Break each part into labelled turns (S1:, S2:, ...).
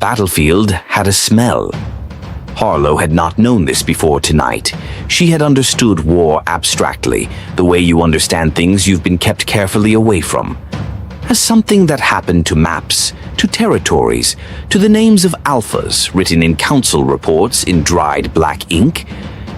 S1: battlefield had a smell. Harlow had not known this before tonight. She had understood war abstractly, the way you understand things you've been kept carefully away from. As something that happened to maps, to territories, to the names of alphas written in council reports in dried black ink.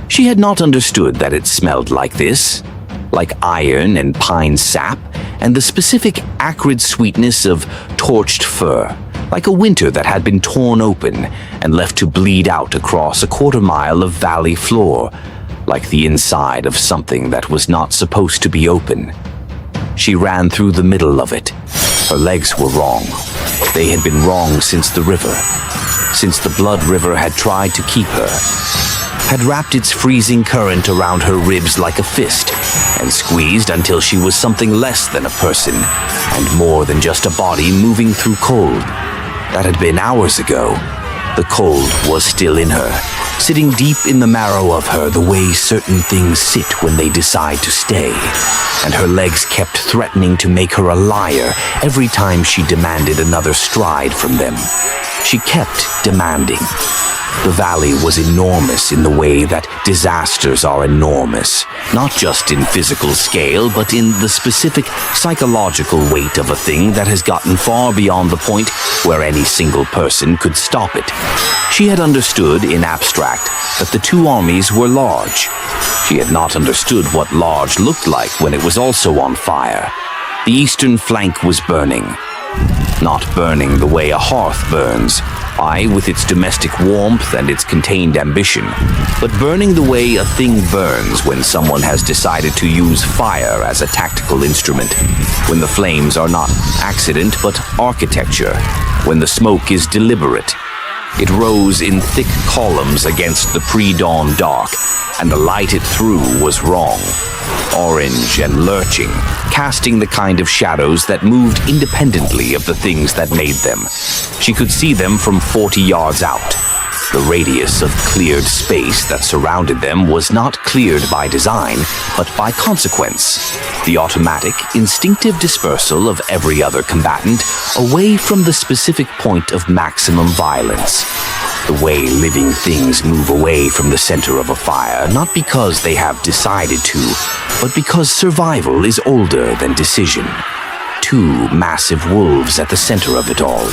S1: She had not understood that it smelled like this, like iron and pine sap, and the specific acrid sweetness of torched fur, like a winter that had been torn open and left to bleed out across a quarter-mile of valley floor, like the inside of something that was not supposed to be open. She ran through the middle of it. Her legs were wrong. They had been wrong since the river, since the blood river had tried to keep her, had wrapped its freezing current around her ribs like a fist, and squeezed until she was something less than a person, and more than just a body moving through cold. That had been hours ago. The cold was still in her, sitting deep in the marrow of her the way certain things sit when they decide to stay. And her legs kept threatening to make her a liar every time she demanded another stride from them. She kept demanding. The valley was enormous in the way that disasters are enormous, not just in physical scale, but in the specific psychological weight of a thing that has gotten far beyond the point where any single person could stop it. She had understood in abstract that the two armies were large. She had not understood what large looked like when it was also on fire. The eastern flank was burning. Not burning the way a hearth burns, with its domestic warmth and its contained ambition, but burning the way a thing burns when someone has decided to use fire as a tactical instrument, when the flames are not accident but architecture, when the smoke is deliberate. It rose in thick columns against the pre-dawn dark, and the light it threw was wrong. Orange and lurching, casting the kind of shadows that moved independently of the things that made them. She could see them from 40 yards out. The radius of cleared space that surrounded them was not cleared by design, but by consequence. The automatic, instinctive dispersal of every other combatant away from the specific point of maximum violence. The way living things move away from the center of a fire, not because they have decided to, but because survival is older than decision. Two massive wolves at the center of it all.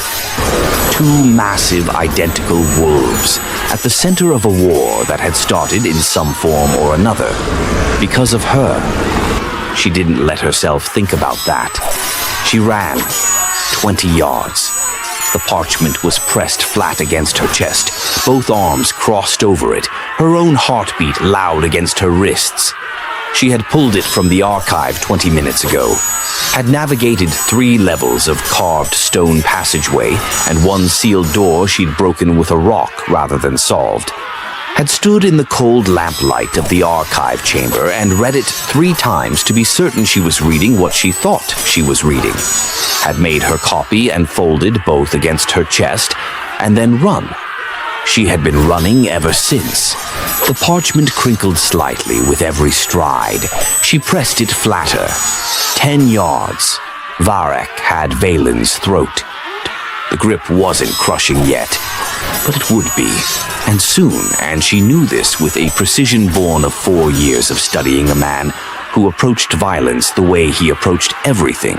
S1: Two massive, identical wolves at the center of a war that had started in some form or another. Because of her. She didn't let herself think about that. She ran 20 yards. The parchment was pressed flat against her chest, both arms crossed over it, her own heartbeat loud against her wrists. She had pulled it from the archive 20 minutes ago, had navigated 3 levels of carved stone passageway and 1 sealed door she'd broken with a rock rather than solved, had stood in the cold lamplight of the archive chamber and read it 3 times to be certain she was reading what she thought she was reading, had made her copy and folded both against her chest, and then run. She had been running ever since. The parchment crinkled slightly with every stride. She pressed it flatter. 10 yards. Varek had Valen's throat. The grip wasn't crushing yet, but it would be, and soon, and she knew this with a precision born of 4 years of studying a man who approached violence the way he approached everything,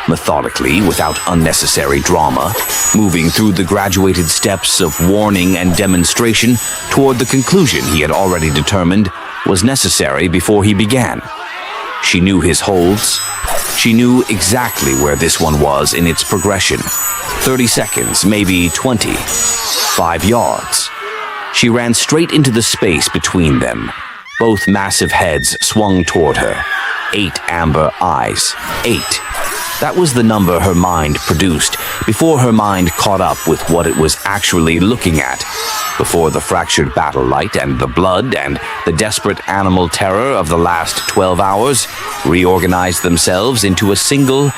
S1: methodically, without unnecessary drama, moving through the graduated steps of warning and demonstration toward the conclusion he had already determined was necessary before he began. She knew his holds. She knew exactly where this one was in its progression. 30 seconds, maybe 20. 5 yards. She ran straight into the space between them. Both massive heads swung toward her. 8 amber eyes. 8. That was the number her mind produced before her mind caught up with what it was actually looking at, before the fractured battle light and the blood and the desperate animal terror of the last 12 hours reorganized themselves into a single,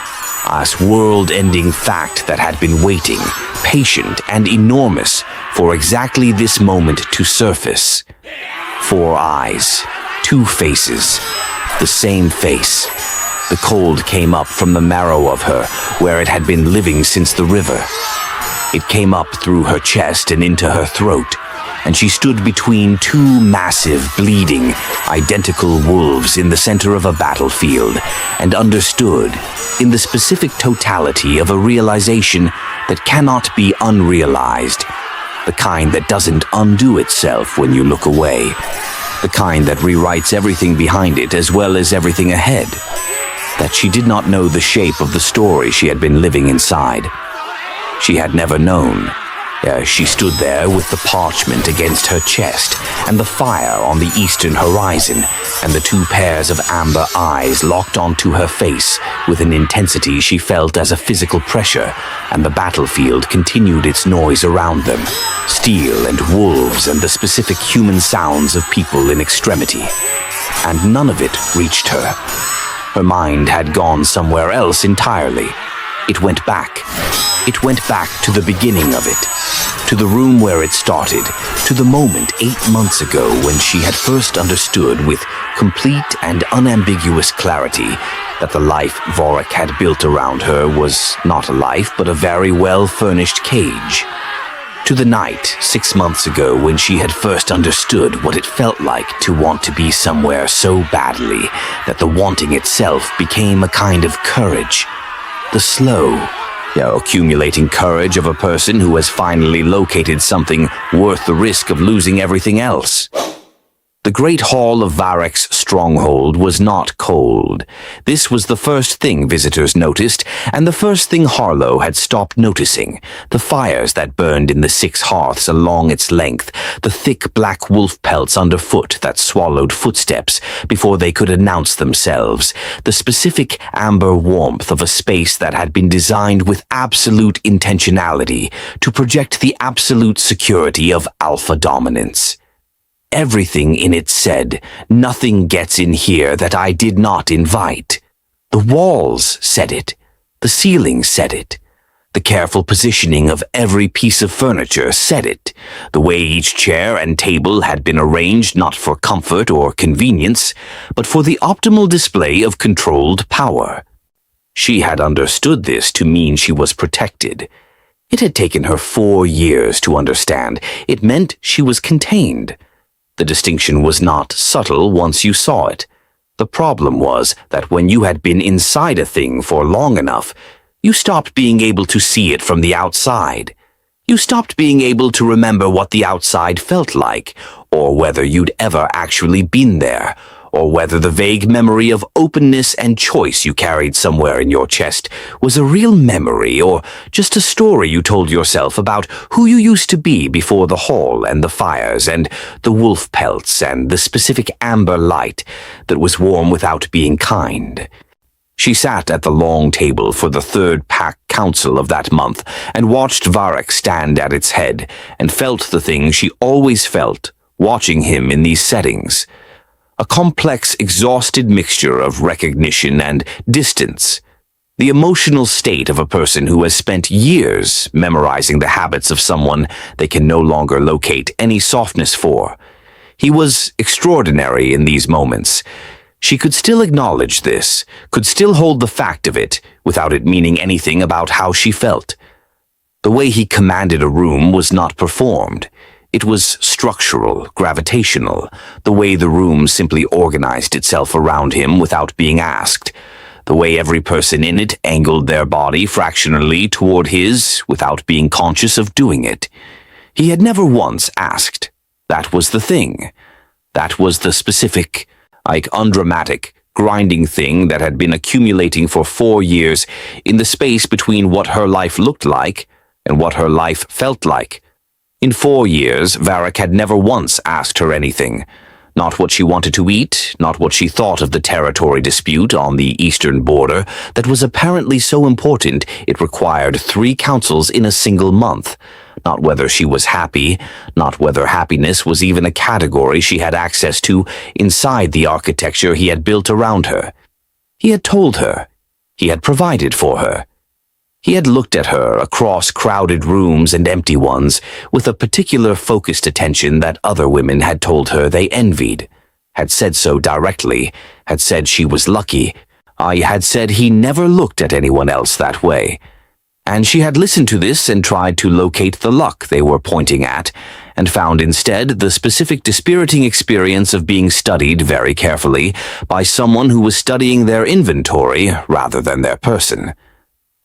S1: world-ending fact that had been waiting, patient and enormous, for exactly this moment to surface. 4 eyes, 2 faces, the same face. The cold came up from the marrow of her, where it had been living since the river. It came up through her chest and into her throat, and she stood between two massive, bleeding, identical wolves in the center of a battlefield, and understood, in the specific totality of a realization that cannot be unrealized, the kind that doesn't undo itself when you look away, the kind that rewrites everything behind it as well as everything ahead, that she did not know the shape of the story she had been living inside. She had never known. She stood there with the parchment against her chest and the fire on the eastern horizon and the two pairs of amber eyes locked onto her face with an intensity she felt as a physical pressure, and the battlefield continued its noise around them, steel and wolves and the specific human sounds of people in extremity. And none of it reached her. Her mind had gone somewhere else entirely. It went back. It went back to the beginning of it, to the room where it started, to the moment 8 months ago when she had first understood with complete and unambiguous clarity that the life Vorik had built around her was not a life but a very well-furnished cage. To the night 6 months ago when she had first understood what it felt like to want to be somewhere so badly that the wanting itself became a kind of courage. The slow, accumulating courage of a person who has finally located something worth the risk of losing everything else. The great hall of Varric's stronghold was not cold. This was the first thing visitors noticed, and the first thing Harlow had stopped noticing. The fires that burned in the 6 hearths along its length, the thick black wolf pelts underfoot that swallowed footsteps before they could announce themselves, the specific amber warmth of a space that had been designed with absolute intentionality to project the absolute security of alpha dominance. Everything in it said, "Nothing gets in here that I did not invite." The walls said it. The ceiling said it. The careful positioning of every piece of furniture said it. The way each chair and table had been arranged not for comfort or convenience, but for the optimal display of controlled power. She had understood this to mean she was protected. It had taken her 4 years to understand. It meant she was contained. The distinction was not subtle once you saw it. The problem was that when you had been inside a thing for long enough, you stopped being able to see it from the outside. You stopped being able to remember what the outside felt like, or whether you'd ever actually been there, or whether the vague memory of openness and choice you carried somewhere in your chest was a real memory or just a story you told yourself about who you used to be before the hall and the fires and the wolf pelts and the specific amber light that was warm without being kind. She sat at the long table for the 3rd pack council of that month and watched Varric stand at its head and felt the thing she always felt watching him in these settings. A complex, exhausted mixture of recognition and distance. The emotional state of a person who has spent years memorizing the habits of someone they can no longer locate any softness for. He was extraordinary in these moments. She could still acknowledge this, could still hold the fact of it, without it meaning anything about how she felt. The way he commanded a room was not performed. It was structural, gravitational, the way the room simply organized itself around him without being asked, the way every person in it angled their body fractionally toward his without being conscious of doing it. He had never once asked. That was the thing. That was the specific, undramatic, grinding thing that had been accumulating for 4 years in the space between what her life looked like and what her life felt like. In 4 years, Varric had never once asked her anything. Not what she wanted to eat, not what she thought of the territory dispute on the eastern border that was apparently so important it required 3 councils in a single month. Not whether she was happy, not whether happiness was even a category she had access to inside the architecture he had built around her. He had told her. He had provided for her. He had looked at her across crowded rooms and empty ones with a particular focused attention that other women had told her they envied, had said so directly, had said she was lucky. I had said he never looked at anyone else that way. And she had listened to this and tried to locate the luck they were pointing at, and found instead the specific dispiriting experience of being studied very carefully by someone who was studying their inventory rather than their person.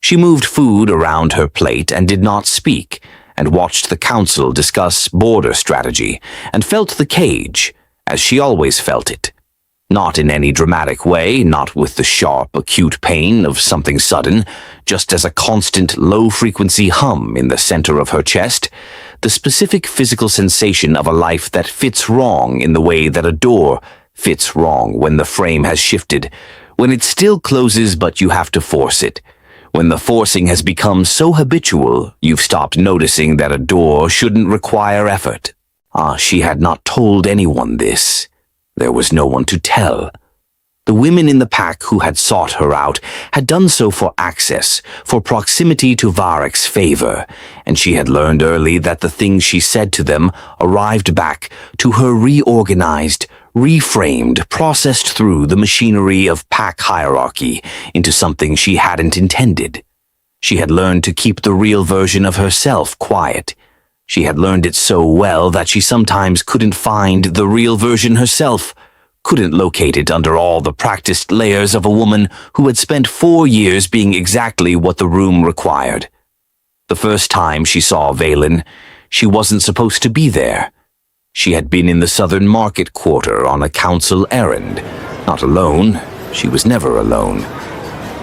S1: She moved food around her plate and did not speak, and watched the council discuss border strategy, and felt the cage, as she always felt it. Not in any dramatic way, not with the sharp, acute pain of something sudden, just as a constant, low-frequency hum in the center of her chest, the specific physical sensation of a life that fits wrong in the way that a door fits wrong when the frame has shifted, when it still closes but you have to force it, when the forcing has become so habitual you've stopped noticing that a door shouldn't require effort. She had not told anyone this. There was no one to tell. The women in the pack who had sought her out had done so for access, for proximity to Varek's favor, and she had learned early that the things she said to them arrived back to her reorganized, reframed, processed through the machinery of pack hierarchy into something she hadn't intended. She had learned to keep the real version of herself quiet. She had learned it so well that she sometimes couldn't find the real version herself, couldn't locate it under all the practiced layers of a woman who had spent 4 years being exactly what the room required. The first time she saw Valen, she wasn't supposed to be there. She had been in the southern market quarter on a council errand. Not alone. She was never alone.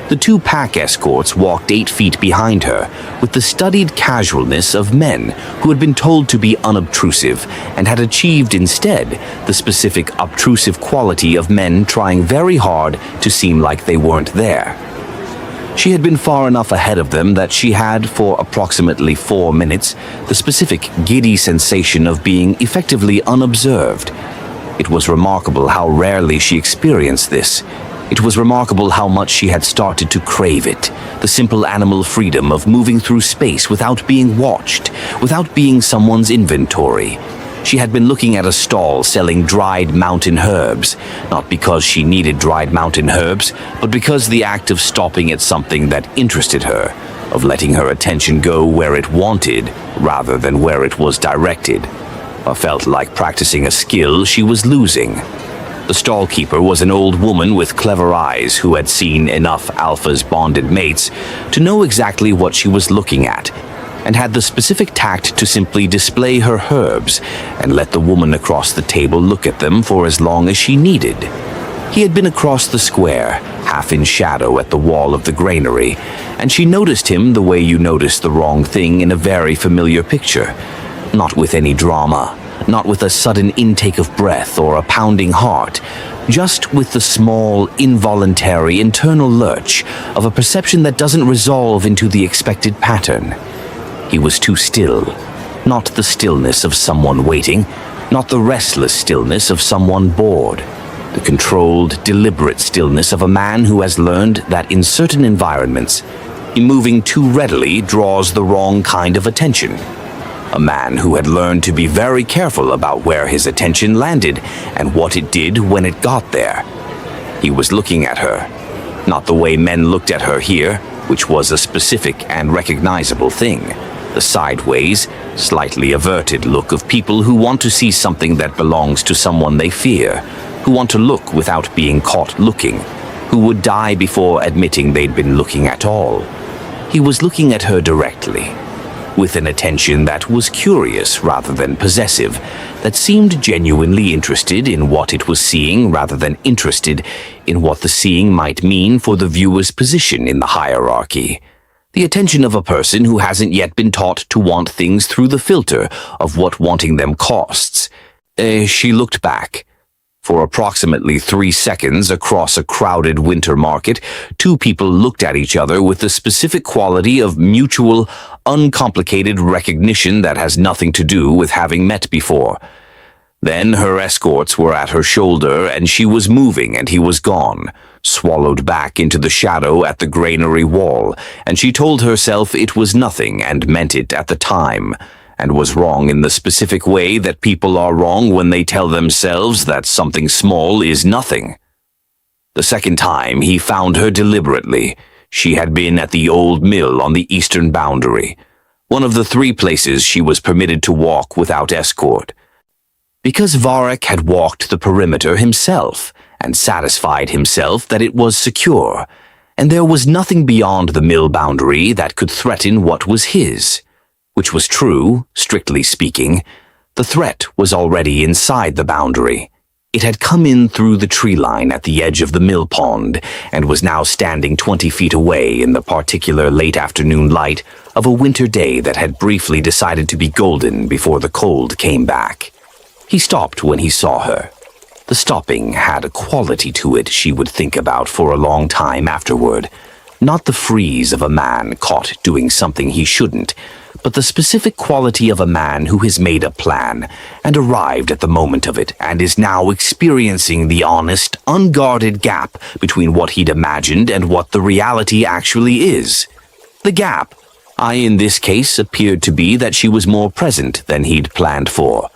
S1: The 2 pack escorts walked 8 feet behind her, with the studied casualness of men who had been told to be unobtrusive and had achieved instead the specific obtrusive quality of men trying very hard to seem like they weren't there. She had been far enough ahead of them that she had, for approximately 4 minutes, the specific giddy sensation of being effectively unobserved. It was remarkable how rarely she experienced this. It was remarkable how much she had started to crave it, the simple animal freedom of moving through space without being watched, without being someone's inventory. She had been looking at a stall selling dried mountain herbs, not because she needed dried mountain herbs, but because the act of stopping at something that interested her, of letting her attention go where it wanted rather than where it was directed, felt like practicing a skill she was losing. The stall-keeper was an old woman with clever eyes who had seen enough Alpha's bonded mates to know exactly what she was looking at, and had the specific tact to simply display her herbs and let the woman across the table look at them for as long as she needed. He had been across the square, half in shadow at the wall of the granary, and she noticed him the way you notice the wrong thing in a very familiar picture, not with any drama, not with a sudden intake of breath or a pounding heart, just with the small, involuntary internal lurch of a perception that doesn't resolve into the expected pattern. He was too still, not the stillness of someone waiting, not the restless stillness of someone bored, the controlled, deliberate stillness of a man who has learned that in certain environments, moving too readily draws the wrong kind of attention. A man who had learned to be very careful about where his attention landed and what it did when it got there. He was looking at her, not the way men looked at her here, which was a specific and recognizable thing. The sideways, slightly averted look of people who want to see something that belongs to someone they fear, who want to look without being caught looking, who would die before admitting they'd been looking at all. He was looking at her directly, with an attention that was curious rather than possessive, that seemed genuinely interested in what it was seeing rather than interested in what the seeing might mean for the viewer's position in the hierarchy. The attention of a person who hasn't yet been taught to want things through the filter of what wanting them costs. She looked back. For approximately 3 seconds across a crowded winter market, 2 people looked at each other with the specific quality of mutual, uncomplicated recognition that has nothing to do with having met before. Then her escorts were at her shoulder and she was moving and he was gone, swallowed back into the shadow at the granary wall, and she told herself it was nothing and meant it at the time, and was wrong in the specific way that people are wrong when they tell themselves that something small is nothing. The second time he found her deliberately. She had been at the old mill on the eastern boundary, one of the 3 places she was permitted to walk without escort. Because Varric had walked the perimeter himself and satisfied himself that it was secure, and there was nothing beyond the mill boundary that could threaten what was his. Which was true, strictly speaking. The threat was already inside the boundary. It had come in through the tree line at the edge of the mill pond and was now standing 20 feet away in the particular late afternoon light of a winter day that had briefly decided to be golden before the cold came back. He stopped when he saw her. The stopping had a quality to it she would think about for a long time afterward. Not the freeze of a man caught doing something he shouldn't, but the specific quality of a man who has made a plan and arrived at the moment of it and is now experiencing the honest, unguarded gap between what he'd imagined and what the reality actually is. The gap, in this case, appeared to be that she was more present than he'd planned for.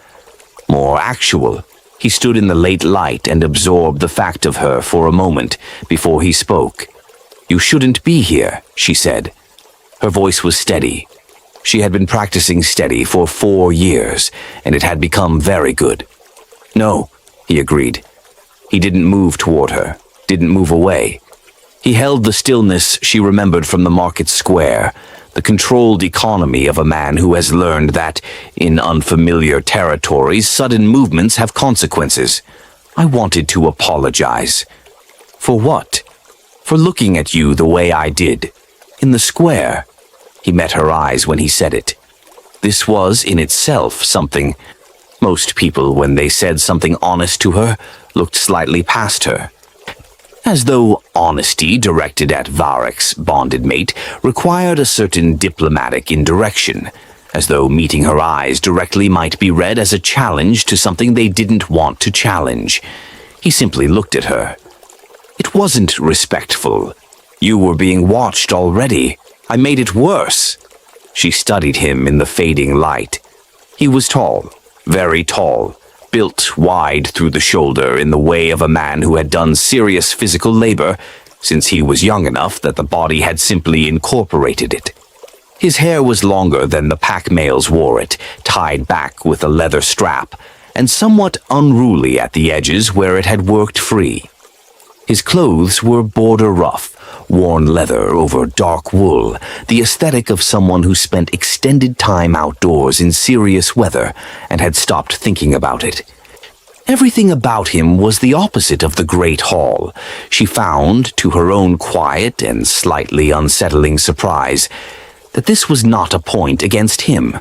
S1: More actual. He stood in the late light and absorbed the fact of her for a moment before he spoke. "You shouldn't be here," she said. Her voice was steady. She had been practicing steady for 4 years, and it had become very good. "No," he agreed. He didn't move toward her, didn't move away. He held the stillness she remembered from the market square, the controlled economy of a man who has learned that, in unfamiliar territories, sudden movements have consequences. "I wanted to apologize." "For what?" "For looking at you the way I did. In the square." He met her eyes when he said it. This was, in itself, something. Most people, when they said something honest to her, looked slightly past her. As though honesty directed at Varric's bonded mate required a certain diplomatic indirection, as though meeting her eyes directly might be read as a challenge to something they didn't want to challenge. He simply looked at her. "It wasn't respectful. You were being watched already. I made it worse." She studied him in the fading light. He was tall, very tall, built wide through the shoulder in the way of a man who had done serious physical labor since he was young enough that the body had simply incorporated it. His hair was longer than the pack males wore it, tied back with a leather strap, and somewhat unruly at the edges where it had worked free. His clothes were border rough, worn leather over dark wool, the aesthetic of someone who spent extended time outdoors in serious weather and had stopped thinking about it. Everything about him was the opposite of the Great Hall. She found, to her own quiet and slightly unsettling surprise, that this was not a point against him.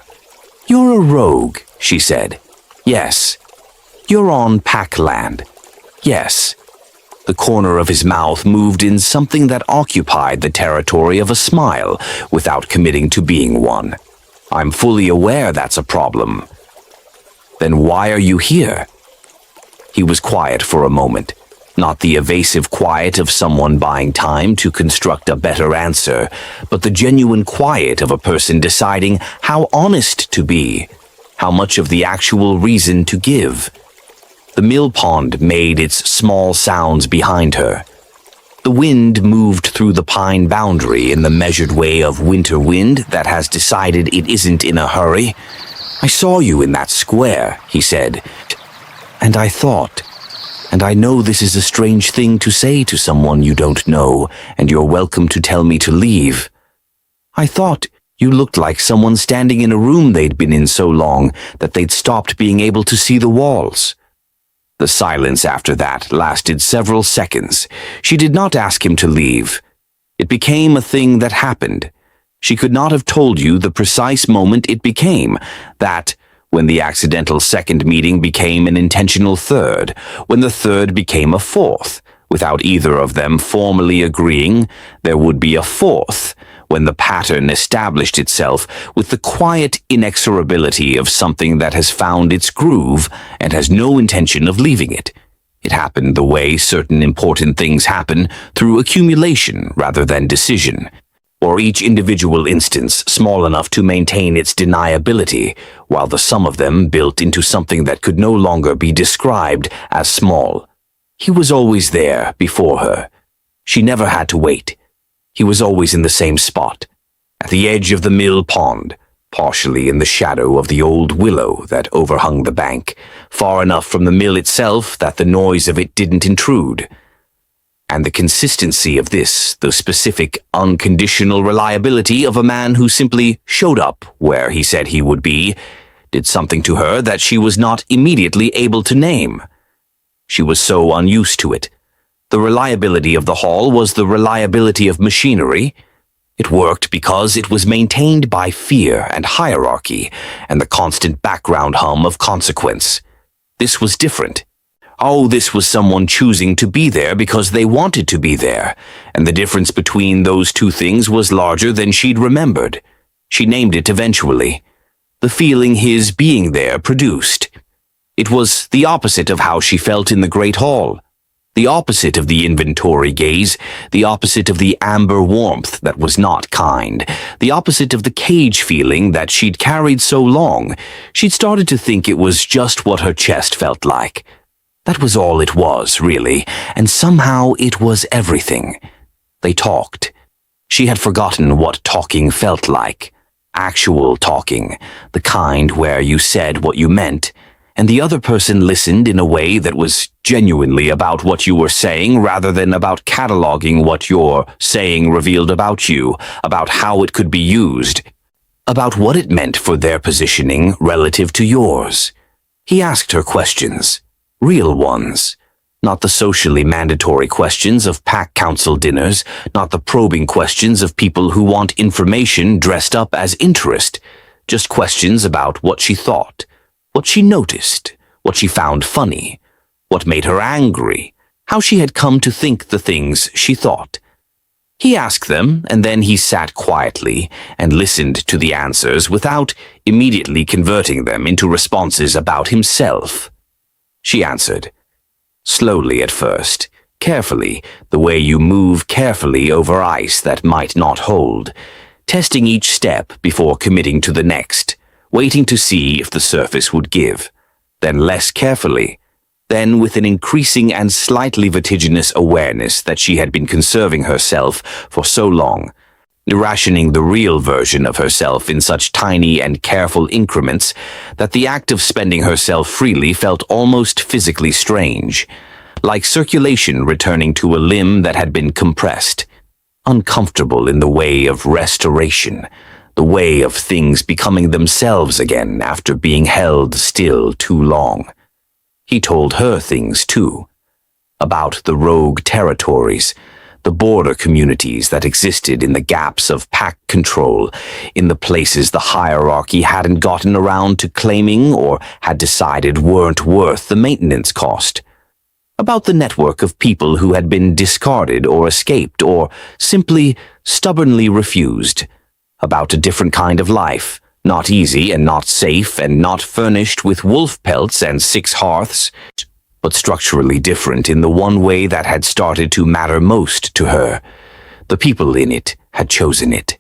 S1: "You're a rogue," she said. "Yes." "You're on Packland." "Yes." The corner of his mouth moved in something that occupied the territory of a smile without committing to being one. "I'm fully aware that's a problem." "Then why are you here?" He was quiet for a moment, not the evasive quiet of someone buying time to construct a better answer, but the genuine quiet of a person deciding how honest to be, how much of the actual reason to give. The mill pond made its small sounds behind her. The wind moved through the pine boundary in the measured way of winter wind that has decided it isn't in a hurry. "I saw you in that square," he said, "and I thought, and I know this is a strange thing to say to someone you don't know, and you're welcome to tell me to leave. I thought you looked like someone standing in a room they'd been in so long that they'd stopped being able to see the walls." The silence after that lasted several seconds. She did not ask him to leave. It became a thing that happened. She could not have told you the precise moment it became, that, when the accidental second meeting became an intentional third, when the third became a fourth, without either of them formally agreeing, there would be a fourth, when the pattern established itself with the quiet inexorability of something that has found its groove and has no intention of leaving it. It happened the way certain important things happen, through accumulation rather than decision, or each individual instance small enough to maintain its deniability, while the sum of them built into something that could no longer be described as small. He was always there before her. She never had to wait. He was always in the same spot, at the edge of the mill pond, partially in the shadow of the old willow that overhung the bank, far enough from the mill itself that the noise of it didn't intrude. And the consistency of this, the specific, unconditional reliability of a man who simply showed up where he said he would be, did something to her that she was not immediately able to name. She was so unused to it. The reliability of the hall was the reliability of machinery. It worked because it was maintained by fear and hierarchy and the constant background hum of consequence. This was different. Oh, this was someone choosing to be there because they wanted to be there, and the difference between those two things was larger than she'd remembered. She named it eventually. The feeling his being there produced. It was the opposite of how she felt in the Great Hall. The opposite of the inventory gaze, the opposite of the amber warmth that was not kind, the opposite of the cage feeling that she'd carried so long. She'd started to think it was just what her chest felt like. That was all it was, really, and somehow it was everything. They talked. She had forgotten what talking felt like. Actual talking, the kind where you said what you meant, and the other person listened in a way that was genuinely about what you were saying rather than about cataloging what your saying revealed about you, about how it could be used, about what it meant for their positioning relative to yours. He asked her questions. Real ones. Not the socially mandatory questions of pack council dinners, not the probing questions of people who want information dressed up as interest, just questions about what she thought, what she noticed, what she found funny, what made her angry, how she had come to think the things she thought. He asked them, and then he sat quietly and listened to the answers without immediately converting them into responses about himself. She answered. Slowly at first, carefully, the way you move carefully over ice that might not hold, testing each step before committing to the next, waiting to see if the surface would give, then less carefully, then with an increasing and slightly vertiginous awareness that she had been conserving herself for so long, rationing the real version of herself in such tiny and careful increments that the act of spending herself freely felt almost physically strange, like circulation returning to a limb that had been compressed, uncomfortable in the way of restoration, the way of things becoming themselves again after being held still too long. He told her things too, about the rogue territories, the border communities that existed in the gaps of pack control, in the places the hierarchy hadn't gotten around to claiming or had decided weren't worth the maintenance cost. About the network of people who had been discarded or escaped or simply stubbornly refused. About a different kind of life, not easy and not safe and not furnished with wolf pelts and 6 hearths, but structurally different in the one way that had started to matter most to her. The people in it had chosen it.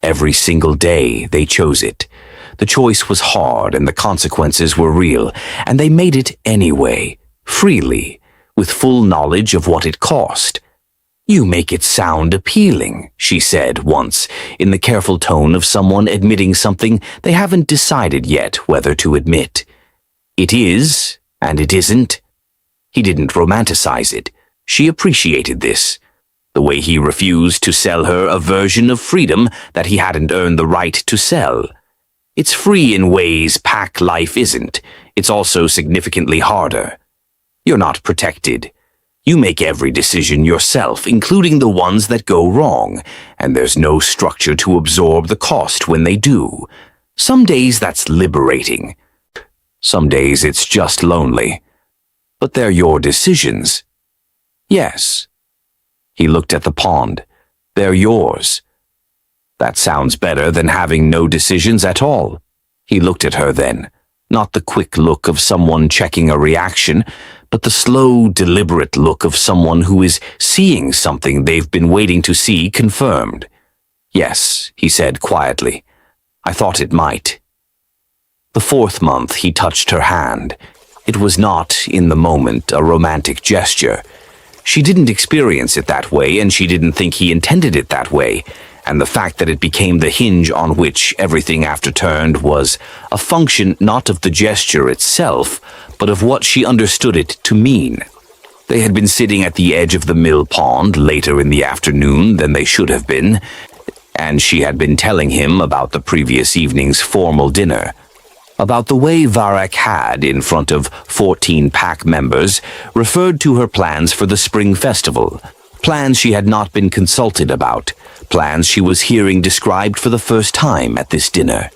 S1: Every single day they chose it. The choice was hard and the consequences were real, and they made it anyway, freely, with full knowledge of what it cost. "You make it sound appealing," she said once, in the careful tone of someone admitting something they haven't decided yet whether to admit. It is, and it isn't. He didn't romanticize it. She appreciated this. The way he refused to sell her a version of freedom that he hadn't earned the right to sell. It's free in ways pack life isn't. It's also significantly harder. You're not protected. You make every decision yourself, including the ones that go wrong, and there's no structure to absorb the cost when they do. Some days that's liberating. Some days it's just lonely. But they're your decisions. Yes. He looked at the pond. They're yours. That sounds better than having no decisions at all. He looked at her then, not the quick look of someone checking a reaction, but the slow, deliberate look of someone who is seeing something they've been waiting to see confirmed. Yes, he said quietly. I thought it might. The 4th month he touched her hand. It was not, in the moment, a romantic gesture. She didn't experience it that way, and she didn't think he intended it that way, and the fact that it became the hinge on which everything after turned was a function not of the gesture itself, but of what she understood it to mean. They had been sitting at the edge of the mill pond later in the afternoon than they should have been, and she had been telling him about the previous evening's formal dinner, about the way Varek had, in front of 14 pack members, referred to her plans for the spring festival, plans she had not been consulted about, plans she was hearing described for the first time at this dinner,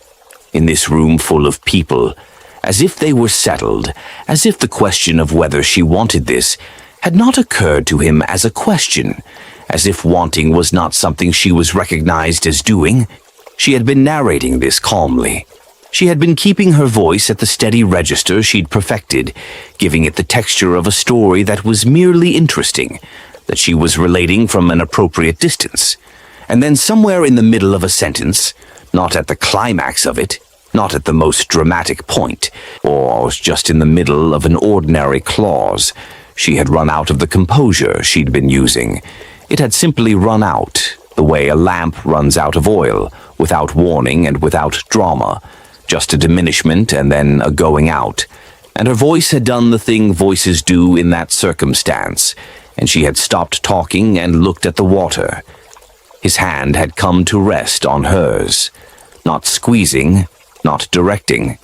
S1: in this room full of people, as if they were settled, as if the question of whether she wanted this had not occurred to him as a question, as if wanting was not something she was recognized as doing. She had been narrating this calmly. She had been keeping her voice at the steady register she'd perfected, giving it the texture of a story that was merely interesting, that she was relating from an appropriate distance. And then somewhere in the middle of a sentence, not at the climax of it, not at the most dramatic point, or just in the middle of an ordinary clause, she had run out of the composure she'd been using. It had simply run out, the way a lamp runs out of oil, without warning and without drama, just a diminishment and then a going out. And her voice had done the thing voices do in that circumstance, and she had stopped talking and looked at the water. His hand had come to rest on hers, not squeezing, not directing,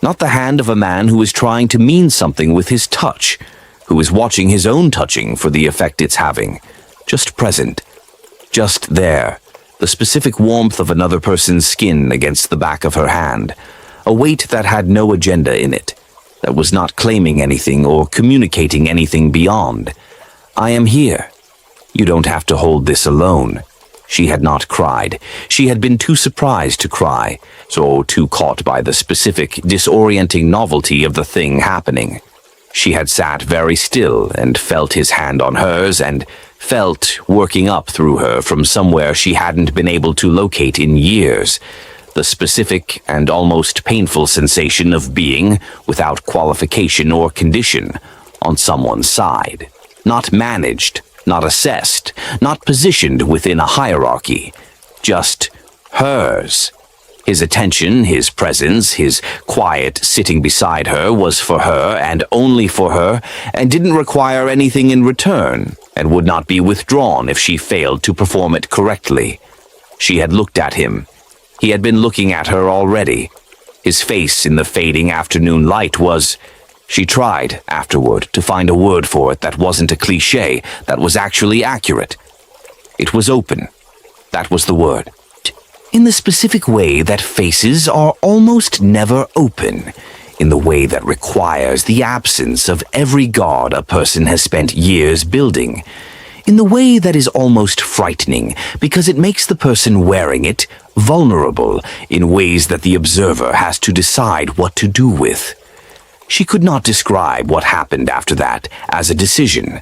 S1: not the hand of a man who is trying to mean something with his touch, who is watching his own touching for the effect it's having, just present, just there, the specific warmth of another person's skin against the back of her hand, a weight that had no agenda in it, that was not claiming anything or communicating anything beyond. I am here. You don't have to hold this alone. She had not cried. She had been too surprised to cry, so too caught by the specific, disorienting novelty of the thing happening. She had sat very still and felt his hand on hers and felt working up through her from somewhere she hadn't been able to locate in years, the specific and almost painful sensation of being, without qualification or condition, on someone's side. Not managed, not assessed, not positioned within a hierarchy, just hers. His attention, his presence, his quiet sitting beside her was for her and only for her, and didn't require anything in return, and would not be withdrawn if she failed to perform it correctly. She had looked at him. He had been looking at her already. His face in the fading afternoon light was... She tried, afterward, to find a word for it that wasn't a cliché, that was actually accurate. It was open. That was the word. In the specific way that faces are almost never open, in the way that requires the absence of every guard a person has spent years building, in the way that is almost frightening because it makes the person wearing it vulnerable in ways that the observer has to decide what to do with. She could not describe what happened after that as a decision.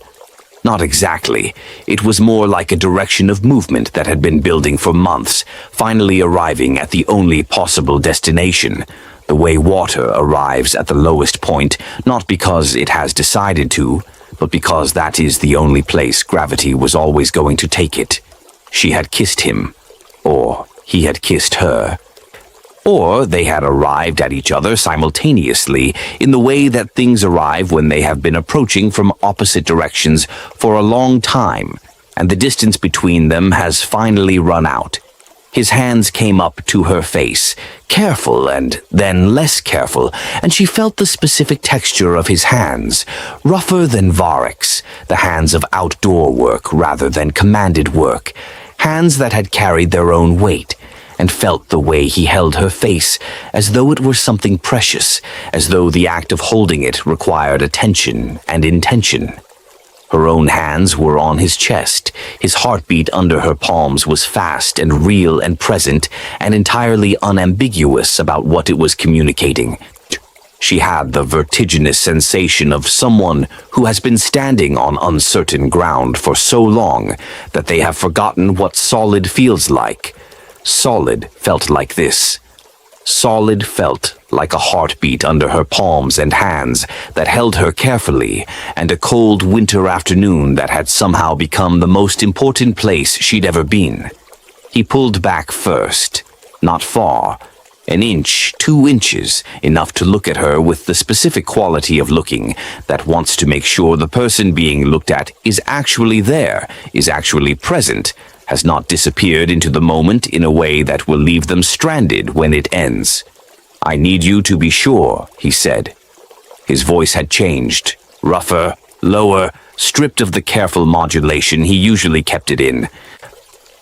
S1: Not exactly. It was more like a direction of movement that had been building for months, finally arriving at the only possible destination, the way water arrives at the lowest point, not because it has decided to, but because that is the only place gravity was always going to take it. She had kissed him, or he had kissed her. Or they had arrived at each other simultaneously in the way that things arrive when they have been approaching from opposite directions for a long time, and the distance between them has finally run out. His hands came up to her face, careful and then less careful, and she felt the specific texture of his hands, rougher than Varek's, the hands of outdoor work rather than commanded work, hands that had carried their own weight, and felt the way he held her face, as though it were something precious, as though the act of holding it required attention and intention. Her own hands were on his chest. His heartbeat under her palms was fast and real and present and entirely unambiguous about what it was communicating. She had the vertiginous sensation of someone who has been standing on uncertain ground for so long that they have forgotten what solid feels like. Solid felt like this. solid felt like a heartbeat under her palms and hands that held her carefully, and a cold winter afternoon that had somehow become the most important place she'd ever been. He pulled back first, not far, an inch, 2 inches, enough to look at her with the specific quality of looking that wants to make sure the person being looked at is actually there, is actually present, has not disappeared into the moment in a way that will leave them stranded when it ends. "I need you to be sure," he said. His voice had changed, rougher, lower, stripped of the careful modulation he usually kept it in.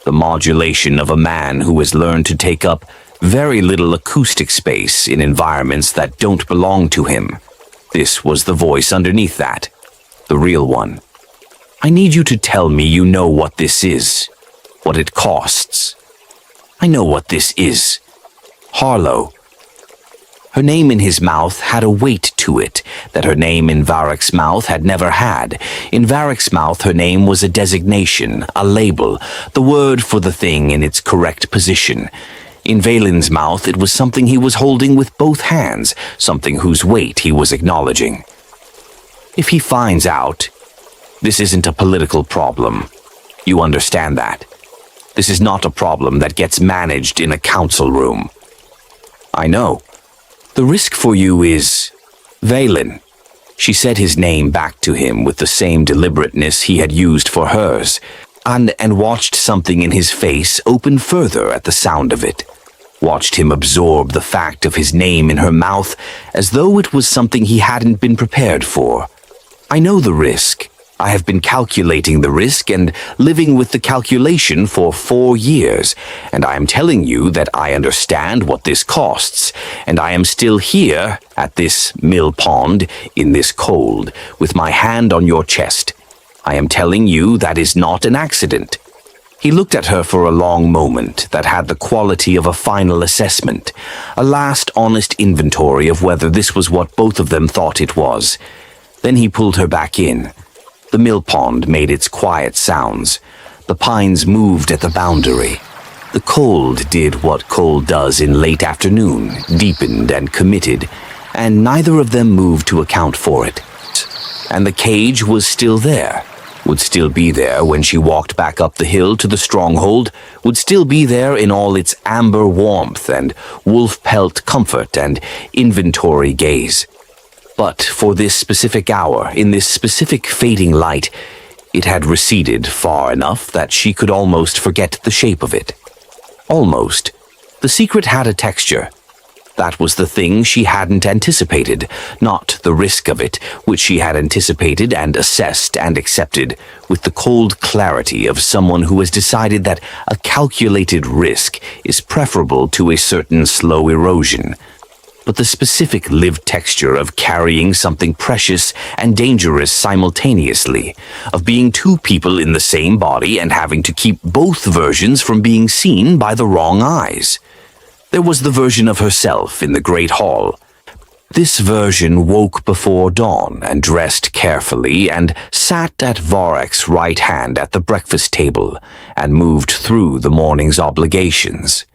S1: The modulation of a man who has learned to take up very little acoustic space in environments that don't belong to him. This was the voice underneath that, the real one. "I need you to tell me you know what this is, what it costs." "I know what this is. Harlow." Her name in his mouth had a weight to it that her name in Varick's mouth had never had. In Varick's mouth, her name was a designation, a label, the word for the thing in its correct position. In Valen's mouth, it was something he was holding with both hands, something whose weight he was acknowledging. If he finds out, this isn't a political problem. You understand that. This is not a problem that gets managed in a council room. "I know. The risk for you is Valen." She said his name back to him with the same deliberateness he had used for hers, and watched something in his face open further at the sound of it. Watched him absorb the fact of his name in her mouth as though it was something he hadn't been prepared for. "I know the risk. I have been calculating the risk and living with the calculation for 4 years, and I am telling you that I understand what this costs, and I am still here at this mill pond in this cold, with my hand on your chest. I am telling you that is not an accident." He looked at her for a long moment that had the quality of a final assessment, a last honest inventory of whether this was what both of them thought it was. Then he pulled her back in. The mill pond made its quiet sounds. The pines moved at the boundary. The cold did what cold does in late afternoon, deepened and committed, and neither of them moved to account for it. And the cage was still there, would still be there when she walked back up the hill to the stronghold, would still be there in all its amber warmth and wolf pelt comfort and inventory gaze. But for this specific hour, in this specific fading light, it had receded far enough that she could almost forget the shape of it. Almost. The secret had a texture. That was the thing she hadn't anticipated, not the risk of it, which she had anticipated and assessed and accepted, with the cold clarity of someone who has decided that a calculated risk is preferable to a certain slow erosion. But the specific lived texture of carrying something precious and dangerous simultaneously, of being 2 people in the same body and having to keep both versions from being seen by the wrong eyes. There was the version of herself in the great hall. This version woke before dawn and dressed carefully and sat at Varick's right hand at the breakfast table and moved through the morning's obligations.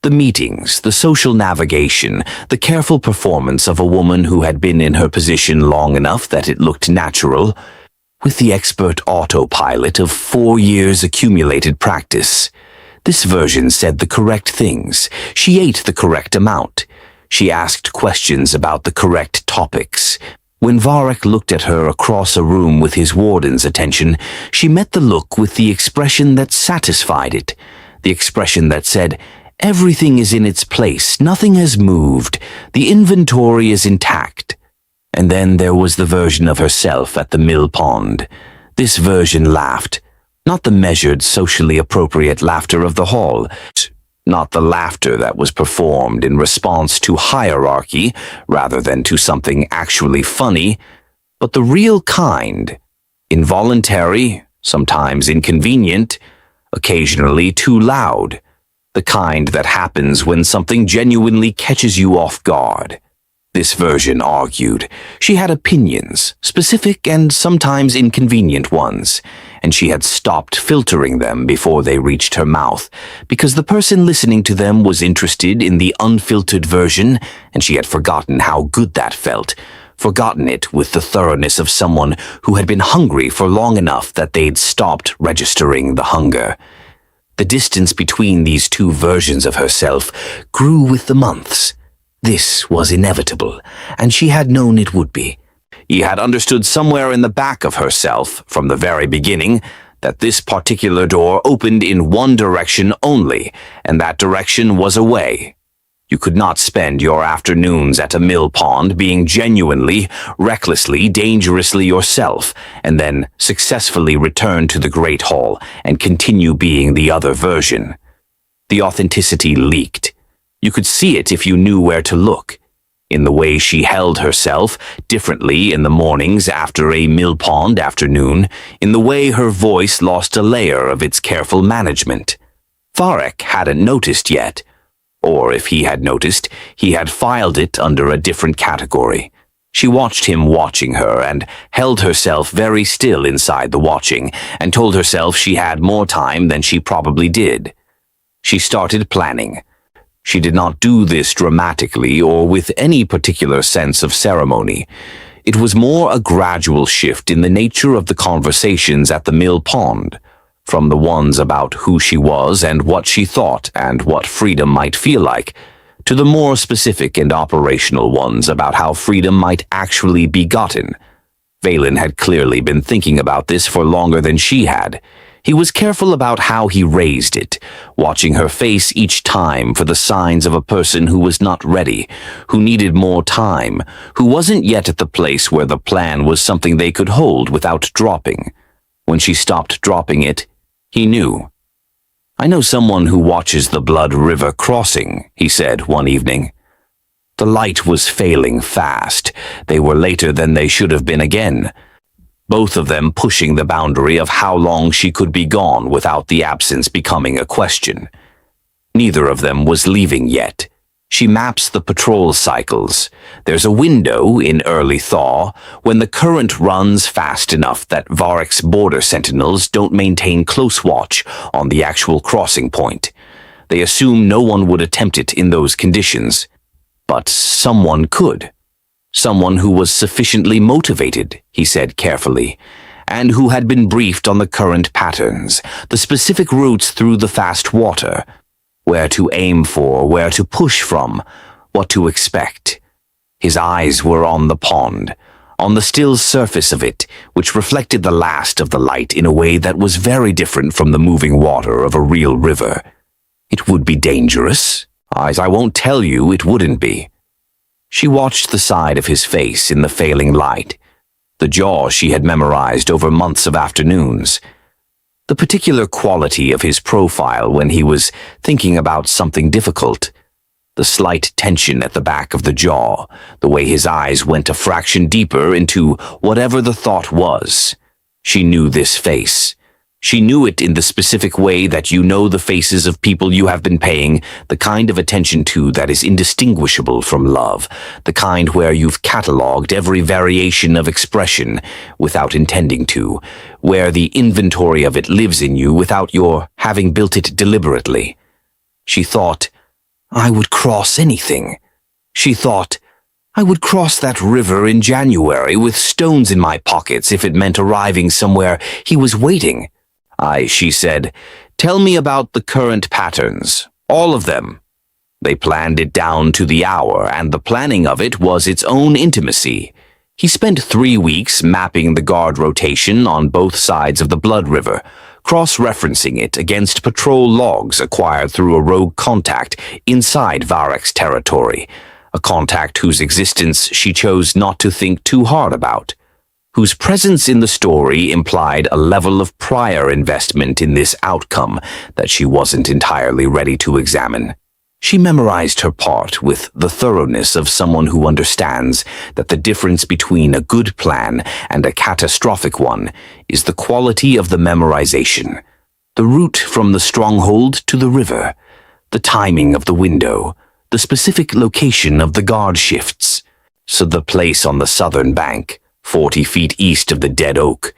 S1: The meetings, the social navigation, the careful performance of a woman who had been in her position long enough that it looked natural, with the expert autopilot of 4 years accumulated practice. This version said the correct things. She ate the correct amount. She asked questions about the correct topics. When Varick looked at her across a room with his warden's attention, she met the look with the expression that satisfied it, the expression that said, "Everything is in its place, nothing has moved, the inventory is intact." And then there was the version of herself at the mill pond. This version laughed, not the measured, socially appropriate laughter of the hall, not the laughter that was performed in response to hierarchy rather than to something actually funny, but the real kind, involuntary, sometimes inconvenient, occasionally too loud. The kind that happens when something genuinely catches you off guard. This version argued. She had opinions, specific and sometimes inconvenient ones, and she had stopped filtering them before they reached her mouth, because the person listening to them was interested in the unfiltered version, and she had forgotten how good that felt, forgotten it with the thoroughness of someone who had been hungry for long enough that they'd stopped registering the hunger. The distance between these two versions of herself grew with the months. This was inevitable, and she had known it would be. He had understood somewhere in the back of herself, from the very beginning, that this particular door opened in one direction only, and that direction was away. You could not spend your afternoons at a mill pond being genuinely, recklessly, dangerously yourself, and then successfully return to the Great Hall and continue being the other version. The authenticity leaked. You could see it if you knew where to look. In the way she held herself, differently in the mornings after a mill pond afternoon, in the way her voice lost a layer of its careful management. Varric hadn't noticed yet. Or if he had noticed, he had filed it under a different category. She watched him watching her and held herself very still inside the watching and told herself she had more time than she probably did. She started planning. She did not do this dramatically or with any particular sense of ceremony. It was more a gradual shift in the nature of the conversations at the mill pond, from the ones about who she was and what she thought and what freedom might feel like, to the more specific and operational ones about how freedom might actually be gotten. Vaylin had clearly been thinking about this for longer than she had. He was careful about how he raised it, watching her face each time for the signs of a person who was not ready, who needed more time, who wasn't yet at the place where the plan was something they could hold without dropping. When she stopped dropping it, he knew. "I know someone who watches the Blood River crossing," he said one evening. The light was failing fast. They were later than they should have been again, both of them pushing the boundary of how long she could be gone without the absence becoming a question. Neither of them was leaving yet. She maps the patrol cycles. There's a window in early thaw when the current runs fast enough that Varric's border sentinels don't maintain close watch on the actual crossing point. They assume no one would attempt it in those conditions. But someone could. Someone who was sufficiently motivated, he said carefully, and who had been briefed on the current patterns, the specific routes through the fast water, where to aim for, where to push from, what to expect. His eyes were on the pond, on the still surface of it, which reflected the last of the light in a way that was very different from the moving water of a real river. It would be dangerous. I won't tell you it wouldn't be. She watched the side of his face in the failing light, the jaw she had memorized over months of afternoons, the particular quality of his profile when he was thinking about something difficult, the slight tension at the back of the jaw, the way his eyes went a fraction deeper into whatever the thought was. She knew this face. She knew it in the specific way that you know the faces of people you have been paying the kind of attention to that is indistinguishable from love, the kind where you've catalogued every variation of expression without intending to, where the inventory of it lives in you without your having built it deliberately. She thought, I would cross anything. She thought, I would cross that river in January with stones in my pockets if it meant arriving somewhere he was waiting. She said, tell me about the current patterns, all of them. They planned it down to the hour, and the planning of it was its own intimacy. He spent 3 weeks mapping the guard rotation on both sides of the Blood River, cross-referencing it against patrol logs acquired through a rogue contact inside Varric's territory, a contact whose existence she chose not to think too hard about, whose presence in the story implied a level of prior investment in this outcome that she wasn't entirely ready to examine. She memorized her part with the thoroughness of someone who understands that the difference between a good plan and a catastrophic one is the quality of the memorization, the route from the stronghold to the river, the timing of the window, the specific location of the guard shifts. So the place on the southern bank, 40 feet east of the dead oak,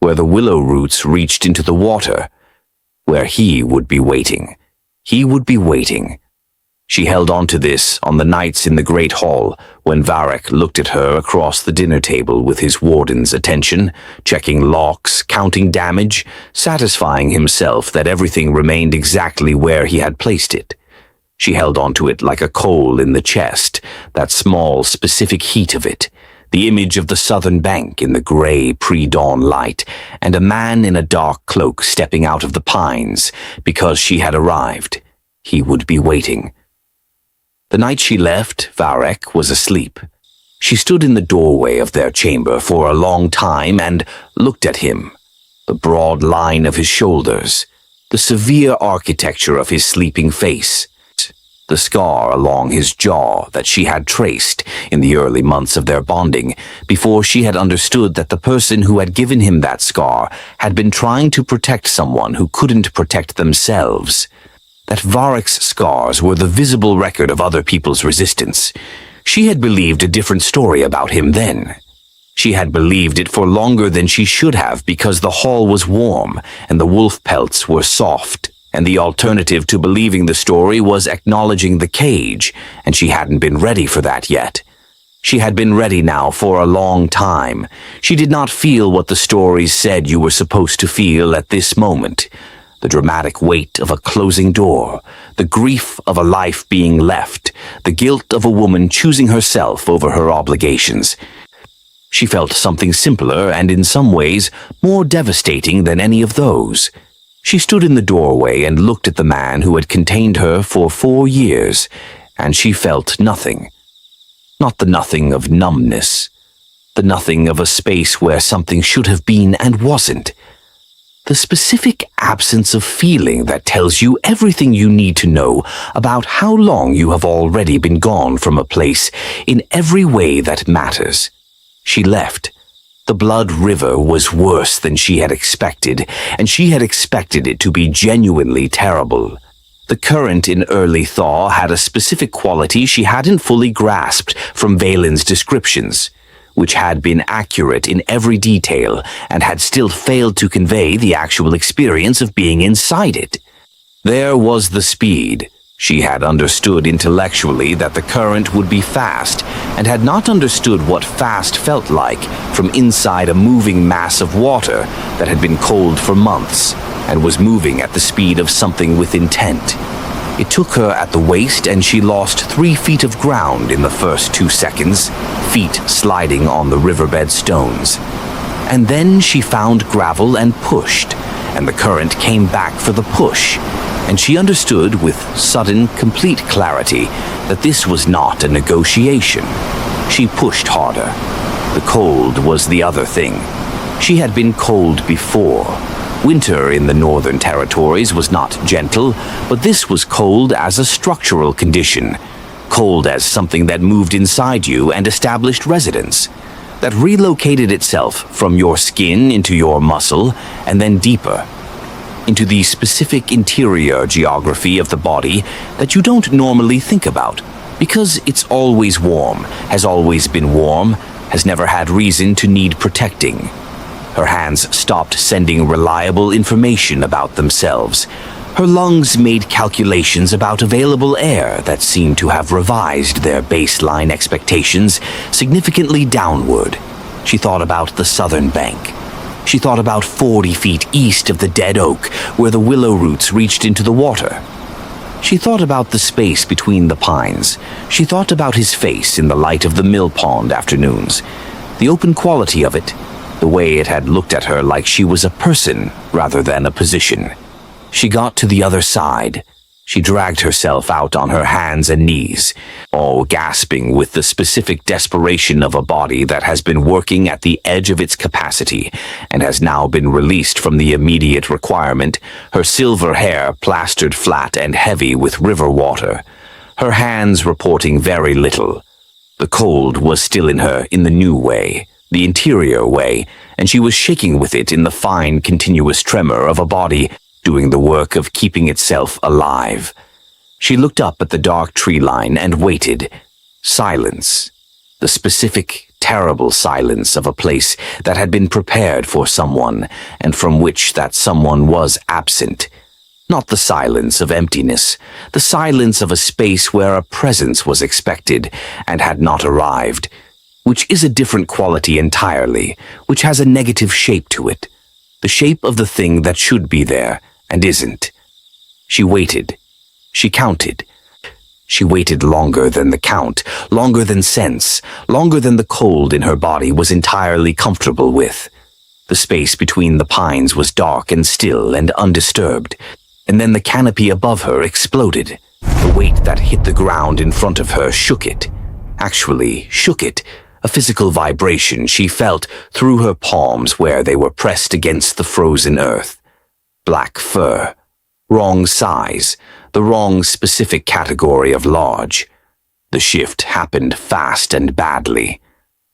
S1: where the willow roots reached into the water, where he would be waiting. He would be waiting. She held on to this on the nights in the great hall when Varric looked at her across the dinner table with his warden's attention, checking locks, counting damage, satisfying himself that everything remained exactly where he had placed it. She held on to it like a coal in the chest, that small, specific heat of it, the image of the southern bank in the gray pre-dawn light, and a man in a dark cloak stepping out of the pines because she had arrived. He would be waiting. The night she left, Varric was asleep. She stood in the doorway of their chamber for a long time and looked at him. The broad line of his shoulders, the severe architecture of his sleeping face, the scar along his jaw that she had traced in the early months of their bonding, before she had understood that the person who had given him that scar had been trying to protect someone who couldn't protect themselves. That Varric's scars were the visible record of other people's resistance. She had believed a different story about him then. She had believed it for longer than she should have because the hall was warm and the wolf pelts were soft, and the alternative to believing the story was acknowledging the cage, and she hadn't been ready for that yet. She had been ready now for a long time. She did not feel what the stories said you were supposed to feel at this moment. The dramatic weight of a closing door, the grief of a life being left, the guilt of a woman choosing herself over her obligations. She felt something simpler and in some ways more devastating than any of those. She stood in the doorway and looked at the man who had contained her for 4 years, and she felt nothing. Not the nothing of numbness, the nothing of a space where something should have been and wasn't. The specific absence of feeling that tells you everything you need to know about how long you have already been gone from a place in every way that matters. She left. The blood river was worse than she had expected, and she had expected it to be genuinely terrible. The current in early thaw had a specific quality she hadn't fully grasped from Valen's descriptions, which had been accurate in every detail and had still failed to convey the actual experience of being inside it. There was the speed. She had understood intellectually that the current would be fast and had not understood what fast felt like from inside a moving mass of water that had been cold for months and was moving at the speed of something with intent. It took her at the waist and she lost 3 feet of ground in the first 2 seconds, feet sliding on the riverbed stones. And then she found gravel and pushed, and the current came back for the push, and she understood with sudden, complete clarity that this was not a negotiation. She pushed harder. The cold was the other thing. She had been cold before. Winter in the Northern Territories was not gentle, but this was cold as a structural condition, cold as something that moved inside you and established residence, that relocated itself from your skin into your muscle and then deeper, into the specific interior geography of the body that you don't normally think about, because it's always warm, has always been warm, has never had reason to need protecting. Her hands stopped sending reliable information about themselves. Her lungs made calculations about available air that seemed to have revised their baseline expectations significantly downward. She thought about the southern bank. She thought about 40 feet east of the dead oak, where the willow roots reached into the water. She thought about the space between the pines. She thought about his face in the light of the mill pond afternoons, the open quality of it, the way it had looked at her like she was a person rather than a position. She got to the other side. She dragged herself out on her hands and knees, all gasping with the specific desperation of a body that has been working at the edge of its capacity and has now been released from the immediate requirement, her silver hair plastered flat and heavy with river water, her hands reporting very little. The cold was still in her in the new way, the interior way, and she was shaking with it in the fine, continuous tremor of a body doing the work of keeping itself alive. She looked up at the dark tree line and waited. Silence. The specific, terrible silence of a place that had been prepared for someone, and from which that someone was absent. Not the silence of emptiness, the silence of a space where a presence was expected and had not arrived, which is a different quality entirely, which has a negative shape to it, the shape of the thing that should be there and isn't. She waited. She counted. She waited longer than the count, longer than sense, longer than the cold in her body was entirely comfortable with. The space between the pines was dark and still and undisturbed, and then the canopy above her exploded. The weight that hit the ground in front of her shook it. Actually, shook it. A physical vibration she felt through her palms where they were pressed against the frozen earth. Black fur. Wrong size. The wrong specific category of large. The shift happened fast and badly.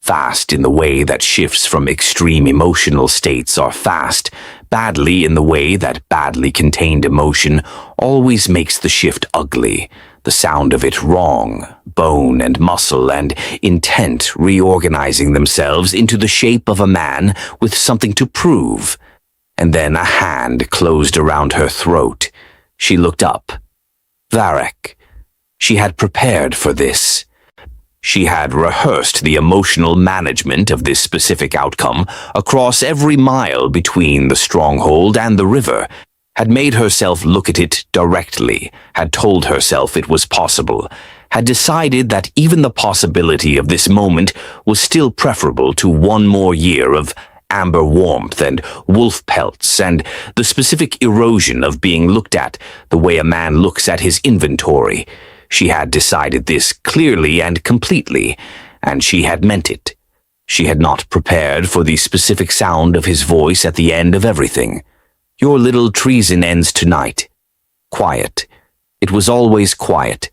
S1: Fast in the way that shifts from extreme emotional states are fast, badly in the way that badly contained emotion always makes the shift ugly, the sound of it wrong, bone and muscle and intent reorganizing themselves into the shape of a man with something to prove. And then a hand closed around her throat. She looked up. Varric. She had prepared for this. She had rehearsed the emotional management of this specific outcome across every mile between the stronghold and the river, had made herself look at it directly, had told herself it was possible, had decided that even the possibility of this moment was still preferable to one more year of amber warmth and wolf pelts and the specific erosion of being looked at the way a man looks at his inventory. She had decided this clearly and completely, and she had meant it. She had not prepared for the specific sound of his voice at the end of everything. Your little treason ends tonight. Quiet. It was always quiet.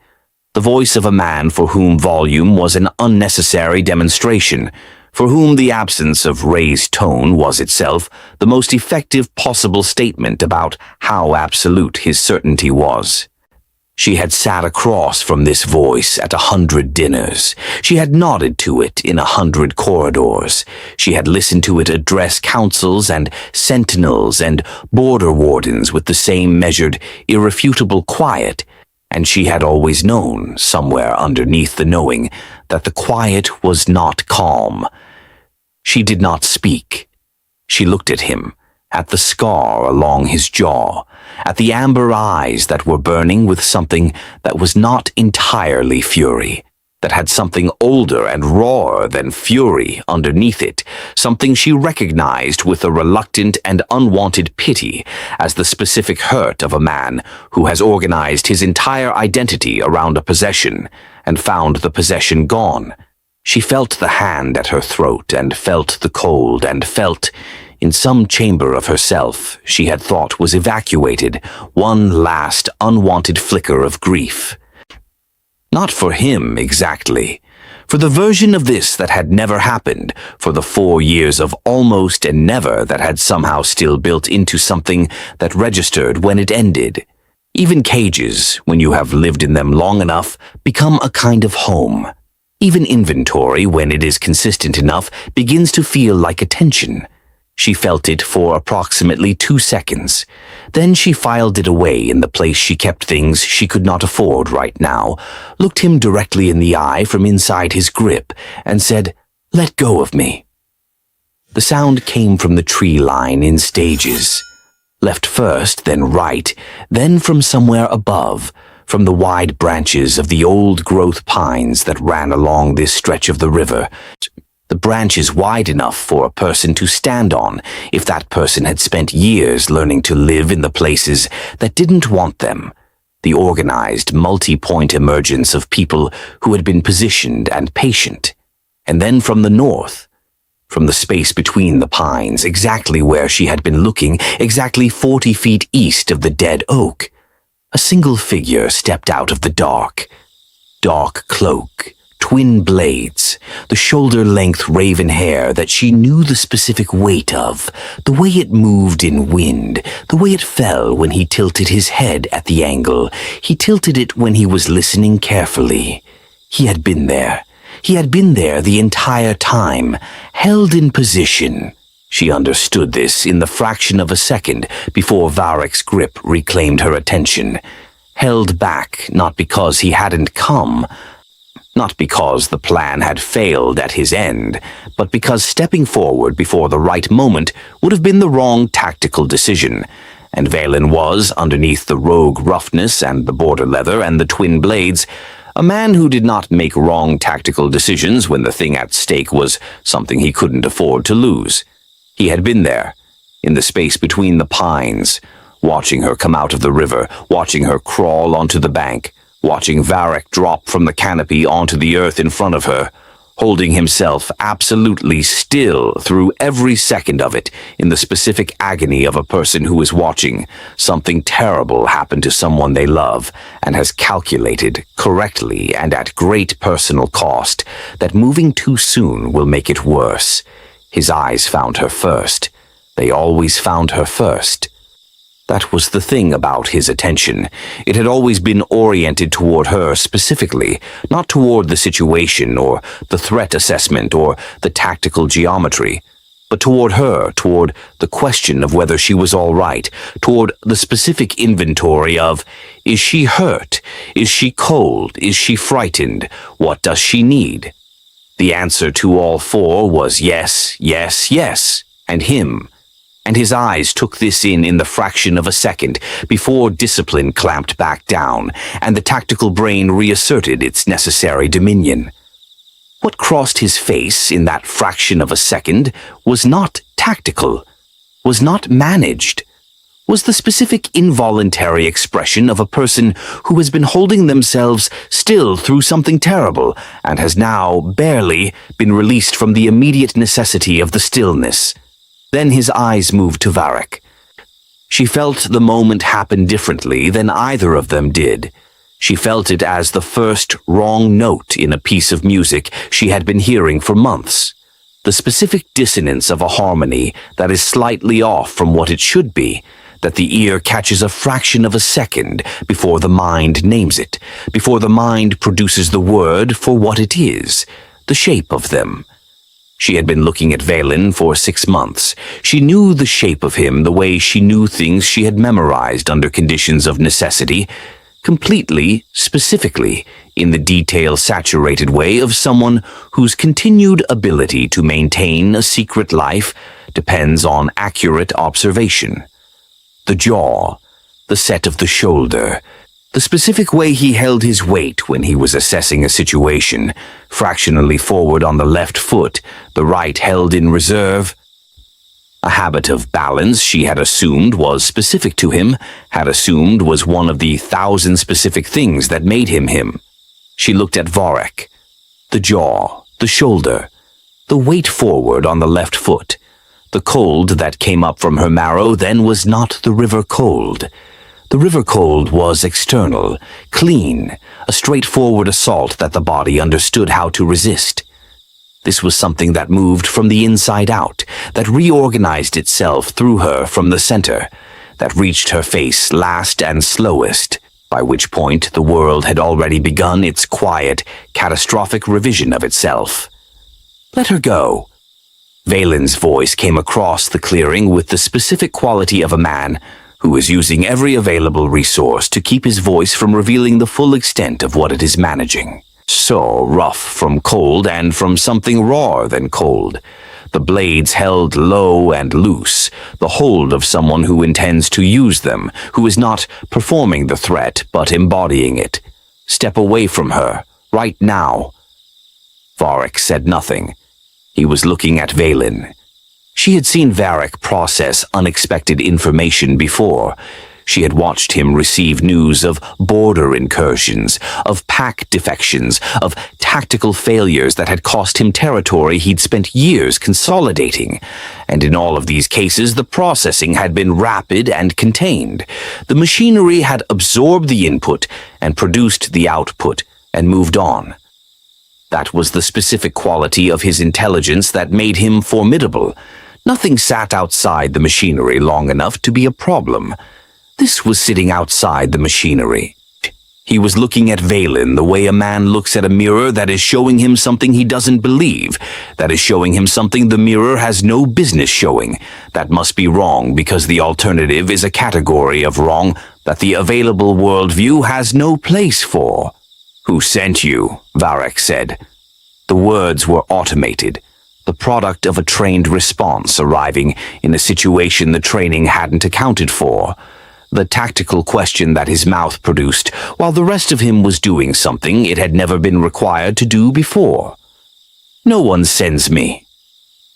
S1: The voice of a man for whom volume was an unnecessary demonstration, for whom the absence of raised tone was itself the most effective possible statement about how absolute his certainty was. She had sat across from this voice at 100 dinners. She had nodded to it in 100 corridors. She had listened to it address councils and sentinels and border wardens with the same measured, irrefutable quiet, and she had always known, somewhere underneath the knowing, that the quiet was not calm. She did not speak. She looked at him, at the scar along his jaw, at the amber eyes that were burning with something that was not entirely fury, that had something older and rawer than fury underneath it, something she recognized with a reluctant and unwanted pity as the specific hurt of a man who has organized his entire identity around a possession and found the possession gone. She felt the hand at her throat and felt the cold and felt, in some chamber of herself she had thought was evacuated, one last unwanted flicker of grief. Not for him exactly, for the version of this that had never happened, for the 4 years of almost and never that had somehow still built into something that registered when it ended. Even cages, when you have lived in them long enough, become a kind of home. Even inventory, when it is consistent enough, begins to feel like attention. She felt it for approximately 2 seconds. Then she filed it away in the place she kept things she could not afford right now, looked him directly in the eye from inside his grip, and said, "Let go of me." The sound came from the tree line in stages. Left first, then right, then from somewhere above, from the wide branches of the old-growth pines that ran along this stretch of the river. The branches wide enough for a person to stand on if that person had spent years learning to live in the places that didn't want them. The organized, multi-point emergence of people who had been positioned and patient. And then from the north, from the space between the pines, exactly where she had been looking, exactly 40 feet east of the dead oak, a single figure stepped out of the dark. Dark cloak, twin blades, the shoulder-length raven hair that she knew the specific weight of, the way it moved in wind, the way it fell when he tilted his head at the angle. He tilted it when he was listening carefully. He had been there. He had been there the entire time, held in position. She understood this in the fraction of a second before Varek's grip reclaimed her attention. Held back not because he hadn't come, not because the plan had failed at his end, but because stepping forward before the right moment would have been the wrong tactical decision. And Valen was, underneath the rogue roughness and the border leather and the twin blades, a man who did not make wrong tactical decisions when the thing at stake was something he couldn't afford to lose. He had been there, in the space between the pines, watching her come out of the river, watching her crawl onto the bank, watching Varek drop from the canopy onto the earth in front of her, holding himself absolutely still through every second of it in the specific agony of a person who is watching something terrible happen to someone they love and has calculated correctly and at great personal cost that moving too soon will make it worse. His eyes found her first. They always found her first. That was the thing about his attention. It had always been oriented toward her specifically, not toward the situation or the threat assessment or the tactical geometry, but toward her, toward the question of whether she was all right, toward the specific inventory of, is she hurt? Is she cold? Is she frightened? What does she need? The answer to all four was yes, yes, yes, and him. And his eyes took this in the fraction of a second before discipline clamped back down and the tactical brain reasserted its necessary dominion. What crossed his face in that fraction of a second was not tactical, was not managed, was the specific involuntary expression of a person who has been holding themselves still through something terrible and has now barely been released from the immediate necessity of the stillness. Then his eyes moved to Varek. She felt the moment happen differently than either of them did. She felt it as the first wrong note in a piece of music she had been hearing for months. The specific dissonance of a harmony that is slightly off from what it should be, that the ear catches a fraction of a second before the mind names it, before the mind produces the word for what it is, the shape of them. She had been looking at Valen for 6 months. She knew the shape of him the way she knew things she had memorized under conditions of necessity, completely, specifically, in the detail-saturated way of someone whose continued ability to maintain a secret life depends on accurate observation. The jaw, the set of the shoulder, the specific way he held his weight when he was assessing a situation, fractionally forward on the left foot, the right held in reserve. A habit of balance she had assumed was specific to him, had assumed was one of the 1,000 specific things that made him him. She looked at Varek. The jaw, the shoulder, the weight forward on the left foot. The cold that came up from her marrow then was not the river cold. The river cold was external, clean, a straightforward assault that the body understood how to resist. This was something that moved from the inside out, that reorganized itself through her from the center, that reached her face last and slowest, by which point the world had already begun its quiet, catastrophic revision of itself. Let her go. Valen's voice came across the clearing with the specific quality of a man who is using every available resource to keep his voice from revealing the full extent of what it is managing. So rough from cold and from something rawer than cold. The blades held low and loose, the hold of someone who intends to use them, who is not performing the threat but embodying it. Step away from her, right now. Varek said nothing. He was looking at Valen. She had seen Varek process unexpected information before. She had watched him receive news of border incursions, of pack defections, of tactical failures that had cost him territory he'd spent years consolidating. And in all of these cases, the processing had been rapid and contained. The machinery had absorbed the input and produced the output and moved on. That was the specific quality of his intelligence that made him formidable. Nothing sat outside the machinery long enough to be a problem. This was sitting outside the machinery. He was looking at Valen the way a man looks at a mirror that is showing him something he doesn't believe, that is showing him something the mirror has no business showing. That must be wrong because the alternative is a category of wrong that the available worldview has no place for. "Who sent you?" Varek said. The words were automated, the product of a trained response arriving in a situation the training hadn't accounted for. The tactical question that his mouth produced, while the rest of him was doing something it had never been required to do before. "No one sends me."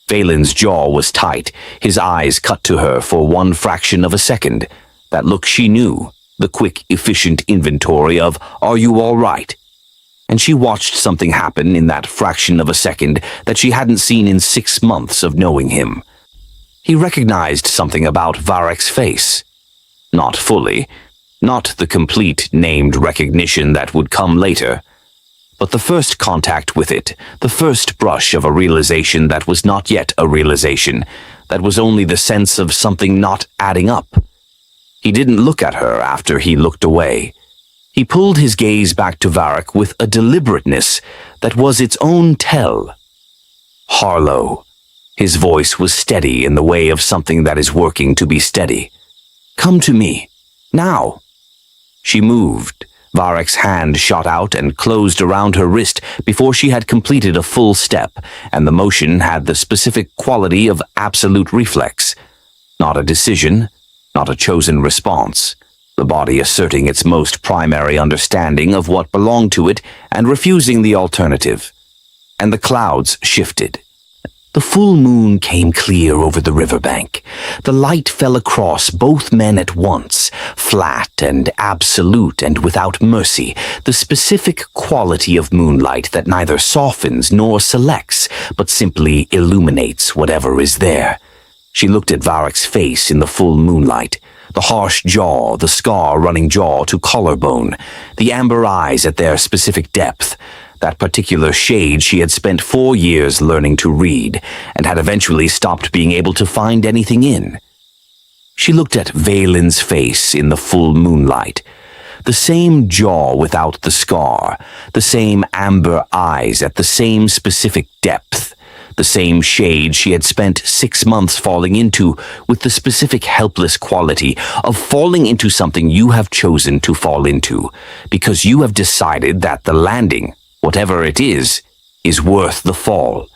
S1: Valen's jaw was tight, his eyes cut to her for one fraction of a second. That look she knew, the quick, efficient inventory of, "Are you all right?" And she watched something happen in that fraction of a second that she hadn't seen in 6 months of knowing him. He recognized something about Varek's face. Not fully, not the complete named recognition that would come later, but the first contact with it, the first brush of a realization that was not yet a realization, that was only the sense of something not adding up. He didn't look at her after he looked away. He pulled his gaze back to Varek with a deliberateness that was its own tell. "Harlow." His voice was steady in the way of something that is working to be steady. "Come to me. Now." She moved. Varek's hand shot out and closed around her wrist before she had completed a full step, and the motion had the specific quality of absolute reflex. Not a decision, not a chosen response. The body asserting its most primary understanding of what belonged to it and refusing the alternative. And the clouds shifted. The full moon came clear over the riverbank. The light fell across both men at once, flat and absolute and without mercy, the specific quality of moonlight that neither softens nor selects, but simply illuminates whatever is there. She looked at Varek's face in the full moonlight, the harsh jaw, the scar-running jaw to collarbone, the amber eyes at their specific depth, that particular shade she had spent 4 years learning to read, and had eventually stopped being able to find anything in. She looked at Valen's face in the full moonlight, the same jaw without the scar, the same amber eyes at the same specific depth, the same shade she had spent 6 months falling into, with the specific helpless quality of falling into something you have chosen to fall into, because you have decided that the landing, whatever it is worth the fall.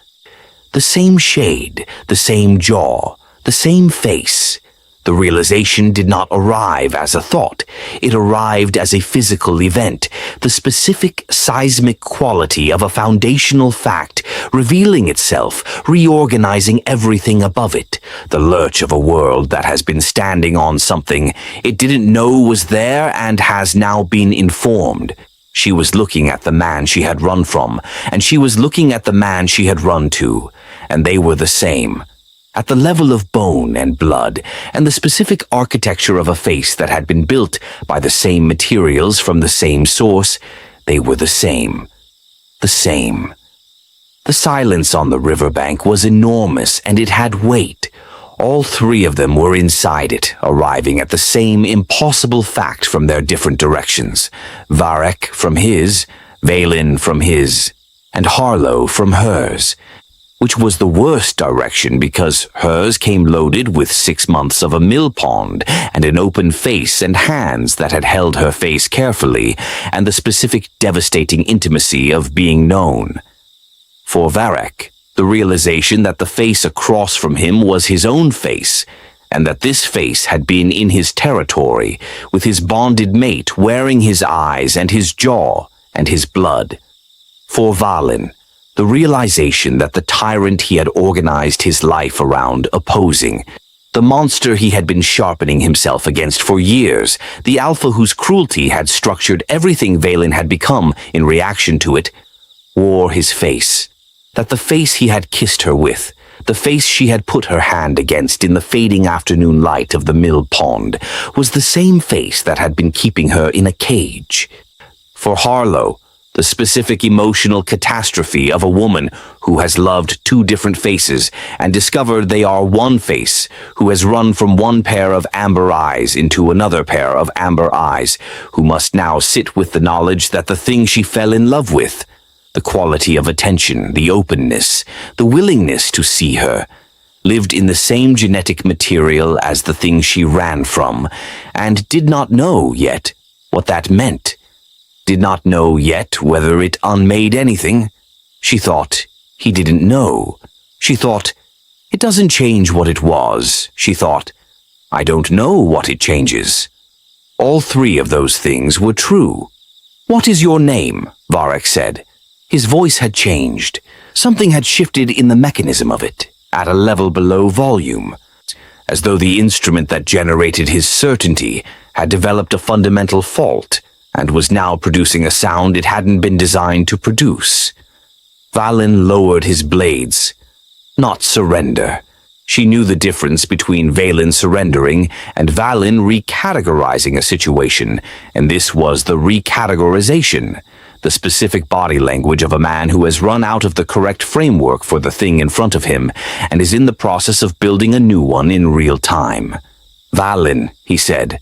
S1: The same shade, the same jaw, the same face. The realization did not arrive as a thought. It arrived as a physical event, the specific seismic quality of a foundational fact, revealing itself, reorganizing everything above it, the lurch of a world that has been standing on something it didn't know was there and has now been informed. She was looking at the man she had run from, and she was looking at the man she had run to, and they were the same. At the level of bone and blood, and the specific architecture of a face that had been built by the same materials from the same source, they were the same. The same. The silence on the riverbank was enormous, and it had weight. All 3 of them were inside it, arriving at the same impossible fact from their different directions. Varek from his, Valen from his, and Harlow from hers, which was the worst direction because hers came loaded with 6 months of a mill pond and an open face and hands that had held her face carefully, and the specific devastating intimacy of being known. For Varek, the realization that the face across from him was his own face, and that this face had been in his territory, with his bonded mate wearing his eyes and his jaw and his blood. For Valen, the realization that the tyrant he had organized his life around opposing, the monster he had been sharpening himself against for years, the alpha whose cruelty had structured everything Valen had become in reaction to it, wore his face. That the face he had kissed her with, the face she had put her hand against in the fading afternoon light of the mill pond, was the same face that had been keeping her in a cage. For Harlow, The specific emotional catastrophe of a woman who has loved two different faces and discovered they are one face, who has run from one pair of amber eyes into another pair of amber eyes, who must now sit with the knowledge that the thing she fell in love with, the quality of attention, the openness, the willingness to see her, lived in the same genetic material as the thing she ran from, and did not know yet what that meant. Did not know yet whether it unmade anything. She thought he didn't know. She thought, it doesn't change what it was. She thought, I don't know what it changes. All three of those things were true. What is your name? Varek said. His voice had changed. Something had shifted in the mechanism of it, at a level below volume, as though the instrument that generated his certainty had developed a fundamental fault and was now producing a sound it hadn't been designed to produce. Valen lowered his blades. Not surrender. She knew the difference between Valen surrendering and Valen recategorizing a situation, and this was the recategorization, the specific body language of a man who has run out of the correct framework for the thing in front of him and is in the process of building a new one in real time. Valen, he said.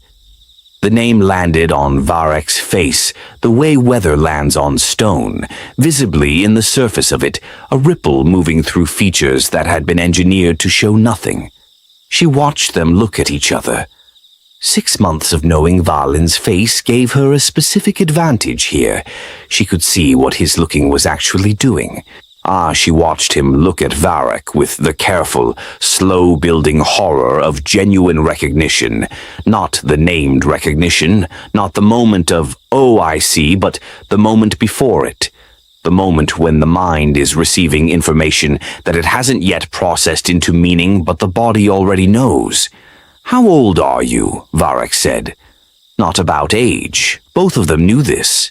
S1: The name landed on Varek's face, the way weather lands on stone, visibly in the surface of it, a ripple moving through features that had been engineered to show nothing. She watched them look at each other. 6 months of knowing Valen's face gave her a specific advantage here. She could see what his looking was actually doing. She watched him look at Varek with the careful, slow-building horror of genuine recognition, not the named recognition, not the moment of, oh, I see, but the moment before it, the moment when the mind is receiving information that it hasn't yet processed into meaning but the body already knows. How old are you? Varek said. Not about age. Both of them knew this.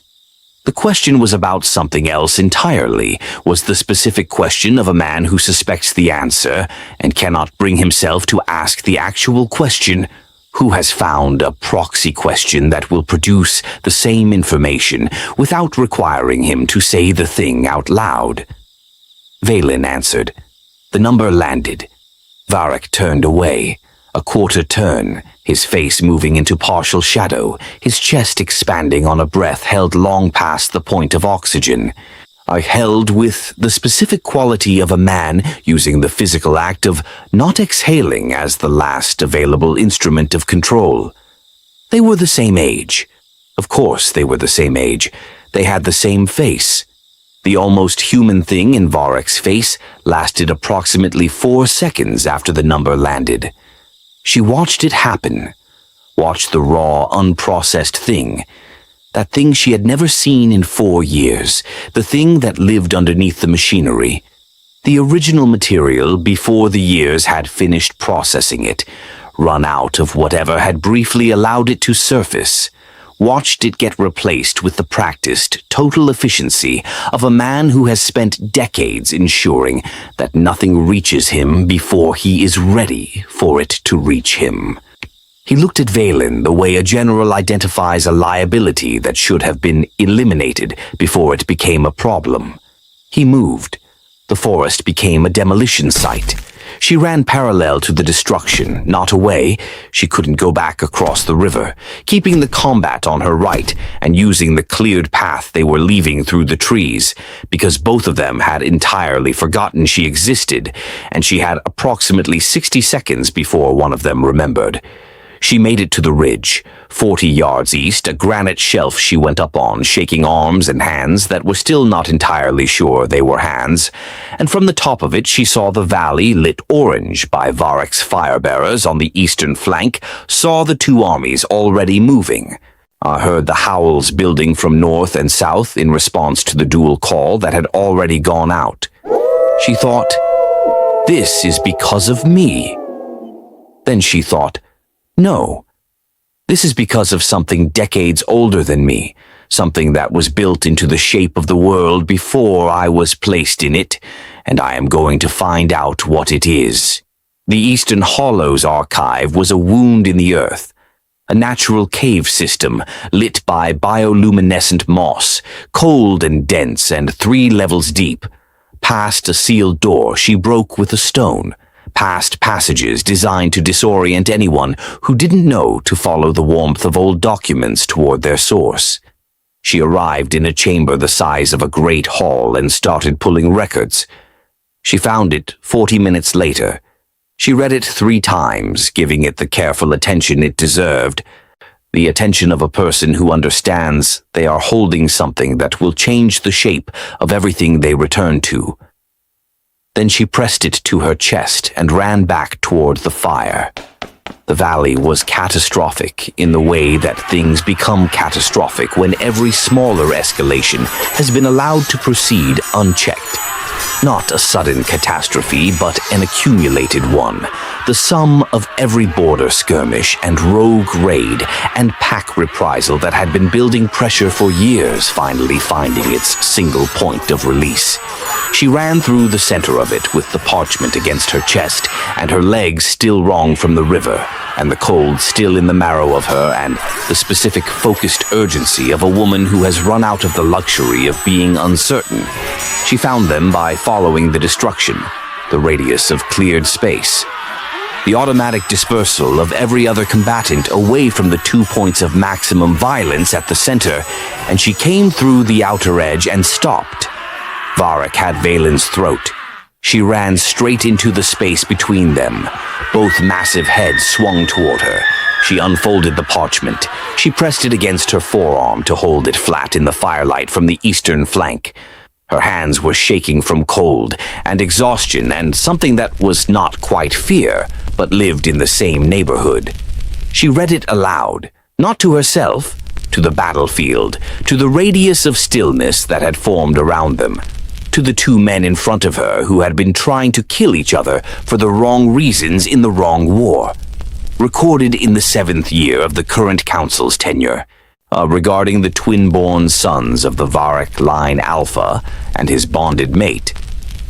S1: The question was about something else entirely, was the specific question of a man who suspects the answer and cannot bring himself to ask the actual question, who has found a proxy question that will produce the same information without requiring him to say the thing out loud. Valen answered. The number landed. Varek turned away. A quarter turn, his face moving into partial shadow, his chest expanding on a breath held long past the point of oxygen. I held with the specific quality of a man using the physical act of not exhaling as the last available instrument of control. They were the same age. Of course they were the same age. They had the same face. The almost human thing in Varek's face lasted approximately 4 seconds after the number landed. She watched it happen, watched the raw, unprocessed thing, that thing she had never seen in 4 years, the thing that lived underneath the machinery, the original material before the years had finished processing it, run out of whatever had briefly allowed it to surface, watched it get replaced with the practiced, total efficiency of a man who has spent decades ensuring that nothing reaches him before he is ready for it to reach him. He looked at Valen the way a general identifies a liability that should have been eliminated before it became a problem. He moved. The forest became a demolition site. She ran parallel to the destruction, not away. She couldn't go back across the river, keeping the combat on her right and using the cleared path they were leaving through the trees, because both of them had entirely forgotten she existed, and she had approximately 60 seconds before one of them remembered. She made it to the ridge. 40 yards east, a granite shelf she went up on, shaking arms and hands that were still not entirely sure they were hands, and from the top of it she saw the valley lit orange by Varek's firebearers on the eastern flank, saw the two armies already moving. I heard the howls building from north and south in response to the dual call that had already gone out. She thought, this is because of me. Then she thought, no, this is because of something decades older than me, something that was built into the shape of the world before I was placed in it, and I am going to find out what it is. The Eastern Hollows archive was a wound in the earth, a natural cave system lit by bioluminescent moss, cold and dense and 3 levels deep. Past a sealed door she broke with a stone, past passages designed to disorient anyone who didn't know to follow the warmth of old documents toward their source. She arrived in a chamber the size of a great hall and started pulling records. She found it 40 minutes later. She read it 3 times, giving it the careful attention it deserved. The attention of a person who understands they are holding something that will change the shape of everything they return to. Then she pressed it to her chest and ran back toward the fire. The valley was catastrophic in the way that things become catastrophic when every smaller escalation has been allowed to proceed unchecked. Not a sudden catastrophe, but an accumulated one. The sum of every border skirmish and rogue raid and pack reprisal that had been building pressure for years finally finding its single point of release. She ran through the center of it with the parchment against her chest and her legs still wrung from the river, and the cold still in the marrow of her, and the specific focused urgency of a woman who has run out of the luxury of being uncertain. She found them by following the destruction, the radius of cleared space. The automatic dispersal of every other combatant away from the 2 points of maximum violence at the center, and she came through the outer edge and stopped. Varric had Valen's throat. She ran straight into the space between them. Both massive heads swung toward her. She unfolded the parchment. She pressed it against her forearm to hold it flat in the firelight from the eastern flank. Her hands were shaking from cold and exhaustion and something that was not quite fear, but lived in the same neighborhood. She read it aloud, not to herself, to the battlefield, to the radius of stillness that had formed around them, to the 2 men in front of her who had been trying to kill each other for the wrong reasons in the wrong war. Recorded in the 7th year of the current council's tenure, regarding the twin-born sons of the Varric line Alpha and his bonded mate.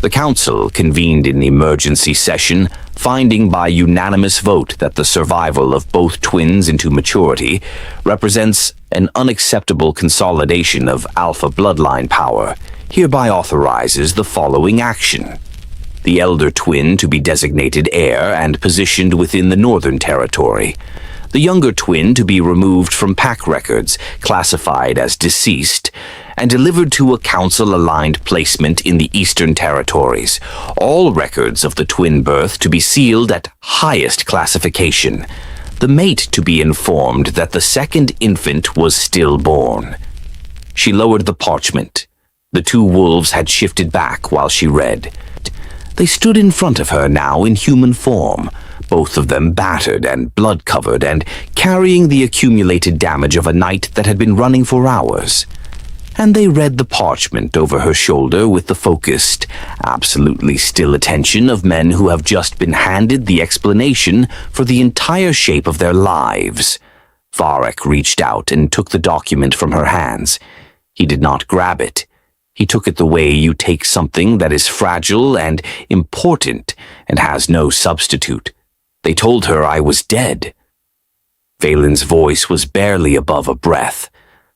S1: The council convened in emergency session, finding by unanimous vote that the survival of both twins into maturity represents an unacceptable consolidation of Alpha bloodline power, hereby authorizes the following action. The elder twin to be designated heir and positioned within the Northern Territory. The younger twin to be removed from pack records, classified as deceased, and delivered to a council-aligned placement in the Eastern Territories. All records of the twin birth to be sealed at highest classification. The mate to be informed that the second infant was stillborn. She lowered the parchment. The 2 wolves had shifted back while she read. They stood in front of her now in human form, both of them battered and blood-covered and carrying the accumulated damage of a night that had been running for hours. And they read the parchment over her shoulder with the focused, absolutely still attention of men who have just been handed the explanation for the entire shape of their lives. Varric reached out and took the document from her hands. He did not grab it. He took it the way you take something that is fragile and important and has no substitute. They told her I was dead. Valen's voice was barely above a breath.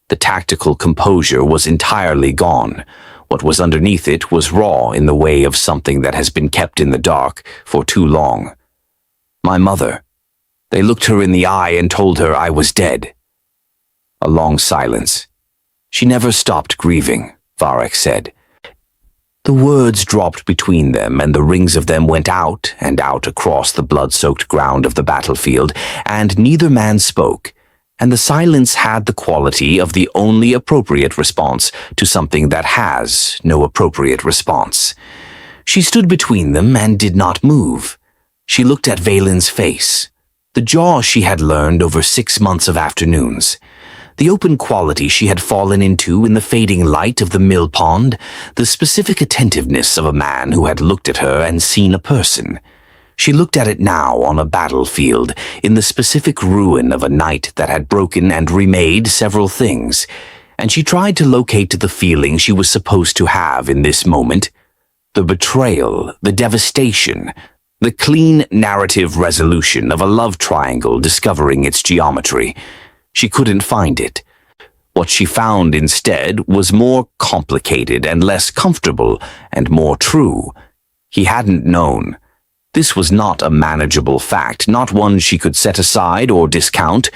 S1: The tactical composure was entirely gone. What was underneath it was raw in the way of something that has been kept in the dark for too long. My mother. They looked her in the eye and told her I was dead. A long silence. She never stopped grieving, Varric said. The words dropped between them, and the rings of them went out and out across the blood-soaked ground of the battlefield, and neither man spoke, and the silence had the quality of the only appropriate response to something that has no appropriate response. She stood between them and did not move. She looked at Valen's face, the jaw she had learned over 6 months of afternoons. The open quality she had fallen into in the fading light of the mill pond, the specific attentiveness of a man who had looked at her and seen a person. She looked at it now on a battlefield, in the specific ruin of a night that had broken and remade several things, and she tried to locate the feeling she was supposed to have in this moment. The betrayal, the devastation, The clean narrative resolution of a love triangle discovering its geometry. She couldn't find it. What she found instead was more complicated and less comfortable and more true. He hadn't known. This was not a manageable fact, not one she could set aside or discount.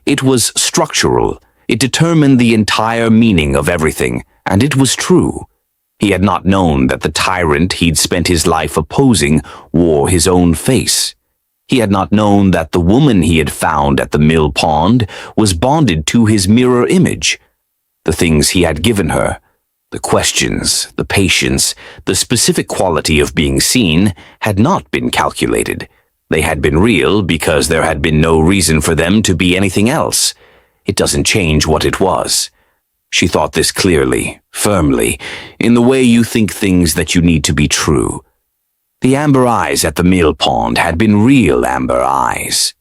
S1: It was structural. It determined the entire meaning of everything, and it was true. He had not known that the tyrant he'd spent his life opposing wore his own face. He had not known that the woman he had found at the mill pond was bonded to his mirror image. The things he had given her, the questions, the patience, the specific quality of being seen, had not been calculated. They had been real because there had been no reason for them to be anything else. It doesn't change what it was. She thought this clearly, firmly, in the way you think things that you need to be true. The amber eyes at the mill pond had been real amber eyes.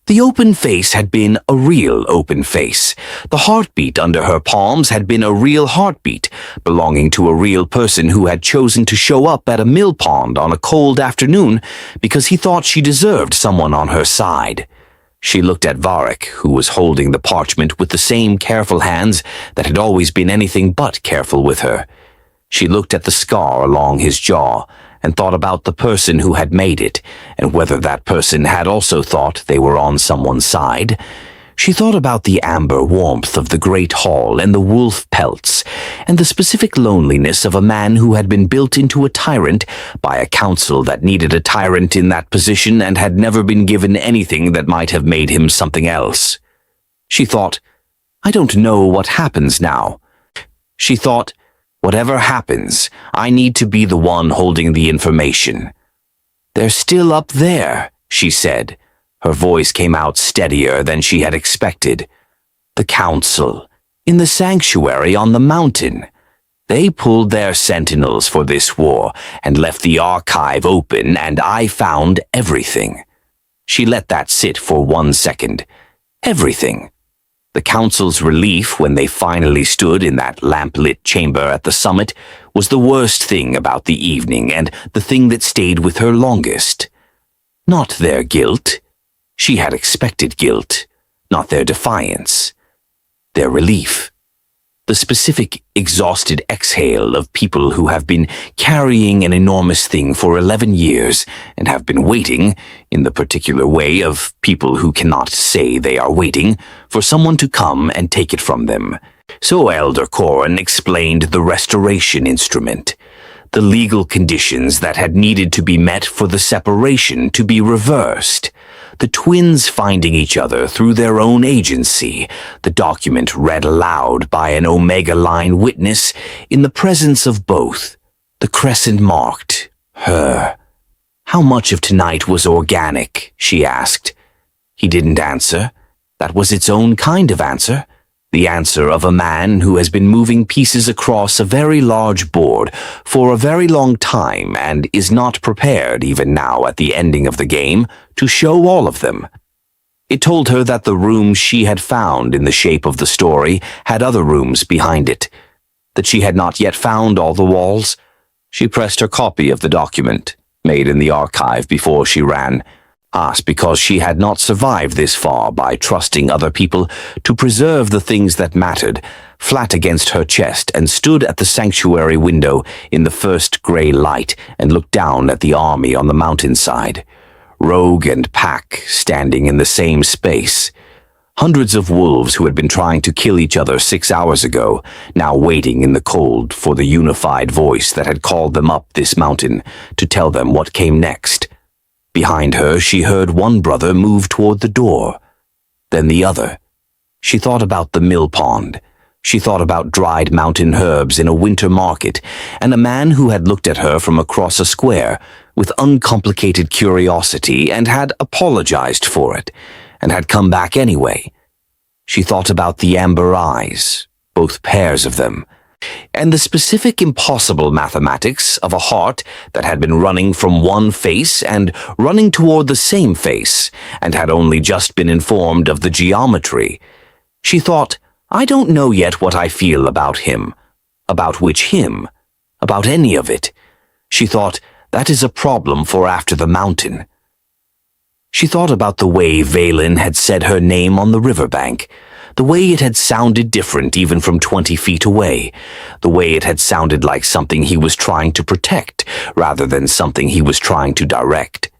S1: The open face had been a real open face. The heartbeat under her palms had been a real heartbeat, belonging to a real person who had chosen to show up at a mill pond on a cold afternoon because he thought she deserved someone on her side. She looked at Varric, who was holding the parchment with the same careful hands that had always been anything but careful with her. She looked at the scar along his jaw and thought about the person who had made it, and whether that person had also thought they were on someone's side. She thought about the amber warmth of the great hall and the wolf pelts, and the specific loneliness of a man who had been built into a tyrant by a council that needed a tyrant in that position and had never been given anything that might have made him something else. She thought, I don't know what happens now. She thought, whatever happens, I need to be the one holding the information. They're still up there, she said. Her voice came out steadier than she had expected. The council, in the sanctuary on the mountain. They pulled their sentinels for this war and left the archive open, and I found everything. She let that sit for 1 second. Everything. The council's relief when they finally stood in that lamp-lit chamber at the summit was the worst thing about the evening and the thing that stayed with her longest. Not their guilt. She had expected guilt, not their defiance. Their relief. The specific, exhausted exhale of people who have been carrying an enormous thing for 11 years and have been waiting, in the particular way of people who cannot say they are waiting, for someone to come and take it from them. So Elder Corrin explained the restoration instrument, the legal conditions that had needed to be met for the separation to be reversed. The twins finding each other through their own agency, the document read aloud by an Omega Line witness in the presence of both. The crescent marked her. How much of tonight was organic, she asked. He didn't answer. That was its own kind of answer. The answer of a man who has been moving pieces across a very large board for a very long time and is not prepared, even now at the ending of the game, to show all of them. It told her that the room she had found in the shape of the story had other rooms behind it, that she had not yet found all the walls. She pressed her copy of the document, made in the archive before she ran, asked because she had not survived this far by trusting other people to preserve the things that mattered, flat against her chest, and stood at the sanctuary window in the first gray light and looked down at the army on the mountainside. Rogue and pack standing in the same space. Hundreds of wolves who had been trying to kill each other 6 hours ago, now waiting in the cold for the unified voice that had called them up this mountain to tell them what came next. Behind her, she heard one brother move toward the door, then the other. She thought about the mill pond. She thought about dried mountain herbs in a winter market, and a man who had looked at her from across a square with uncomplicated curiosity and had apologized for it, and had come back anyway. She thought about the amber eyes, both pairs of them, and the specific impossible mathematics of a heart that had been running from one face and running toward the same face, and had only just been informed of the geometry. She thought, I don't know yet what I feel about him, about which him, about any of it. She thought, That is a problem for after the mountain. She thought about the way Valen had said her name on the riverbank, the way it had sounded different even from 20 feet away, the way it had sounded like something he was trying to protect rather than something he was trying to direct.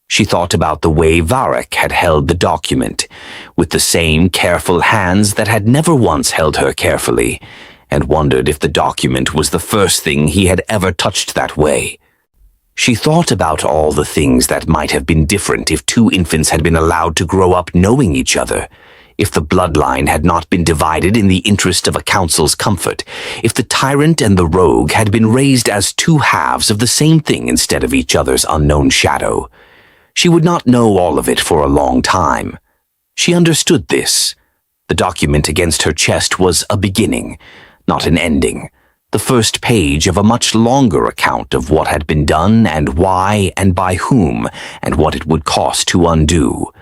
S1: She thought about the way Varric had held the document, with the same careful hands that had never once held her carefully, and wondered if the document was the first thing he had ever touched that way. She thought about all the things that might have been different if two infants had been allowed to grow up knowing each other, if the bloodline had not been divided in the interest of a council's comfort, if the tyrant and the rogue had been raised as two halves of the same thing instead of each other's unknown shadow. She would not know all of it for a long time. She understood this. The document against her chest was a beginning, not an ending, the first page of a much longer account of what had been done and why and by whom and what it would cost to undo.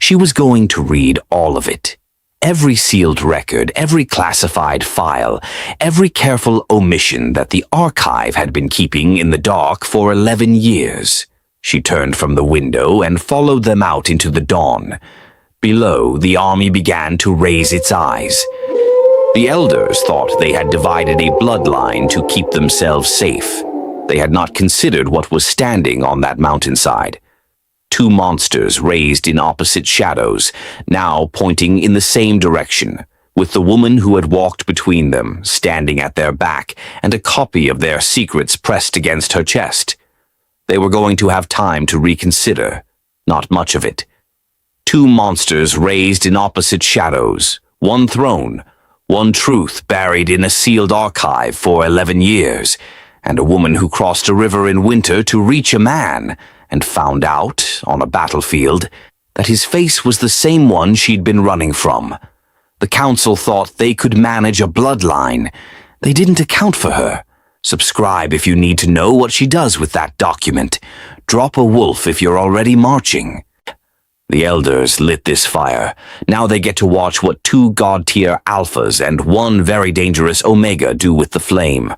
S1: She was going to read all of it. Every sealed record, every classified file, every careful omission that the archive had been keeping in the dark for 11 years. She turned from the window and followed them out into the dawn. Below, the army began to raise its eyes. The elders thought they had divided a bloodline to keep themselves safe. They had not considered what was standing on that mountainside. Two monsters raised in opposite shadows, now pointing in the same direction, with the woman who had walked between them standing at their back and a copy of their secrets pressed against her chest. They were going to have time to reconsider. Not much of it. Two monsters raised in opposite shadows, one throne, one truth buried in a sealed archive for 11 years, and a woman who crossed a river in winter to reach a man, and found out, on a battlefield, that his face was the same one she'd been running from. The council thought they could manage a bloodline. They didn't account for her. Subscribe if you need to know what she does with that document. Drop a wolf if you're already marching. The elders lit this fire. Now they get to watch what two god-tier alphas and one very dangerous omega do with the flame.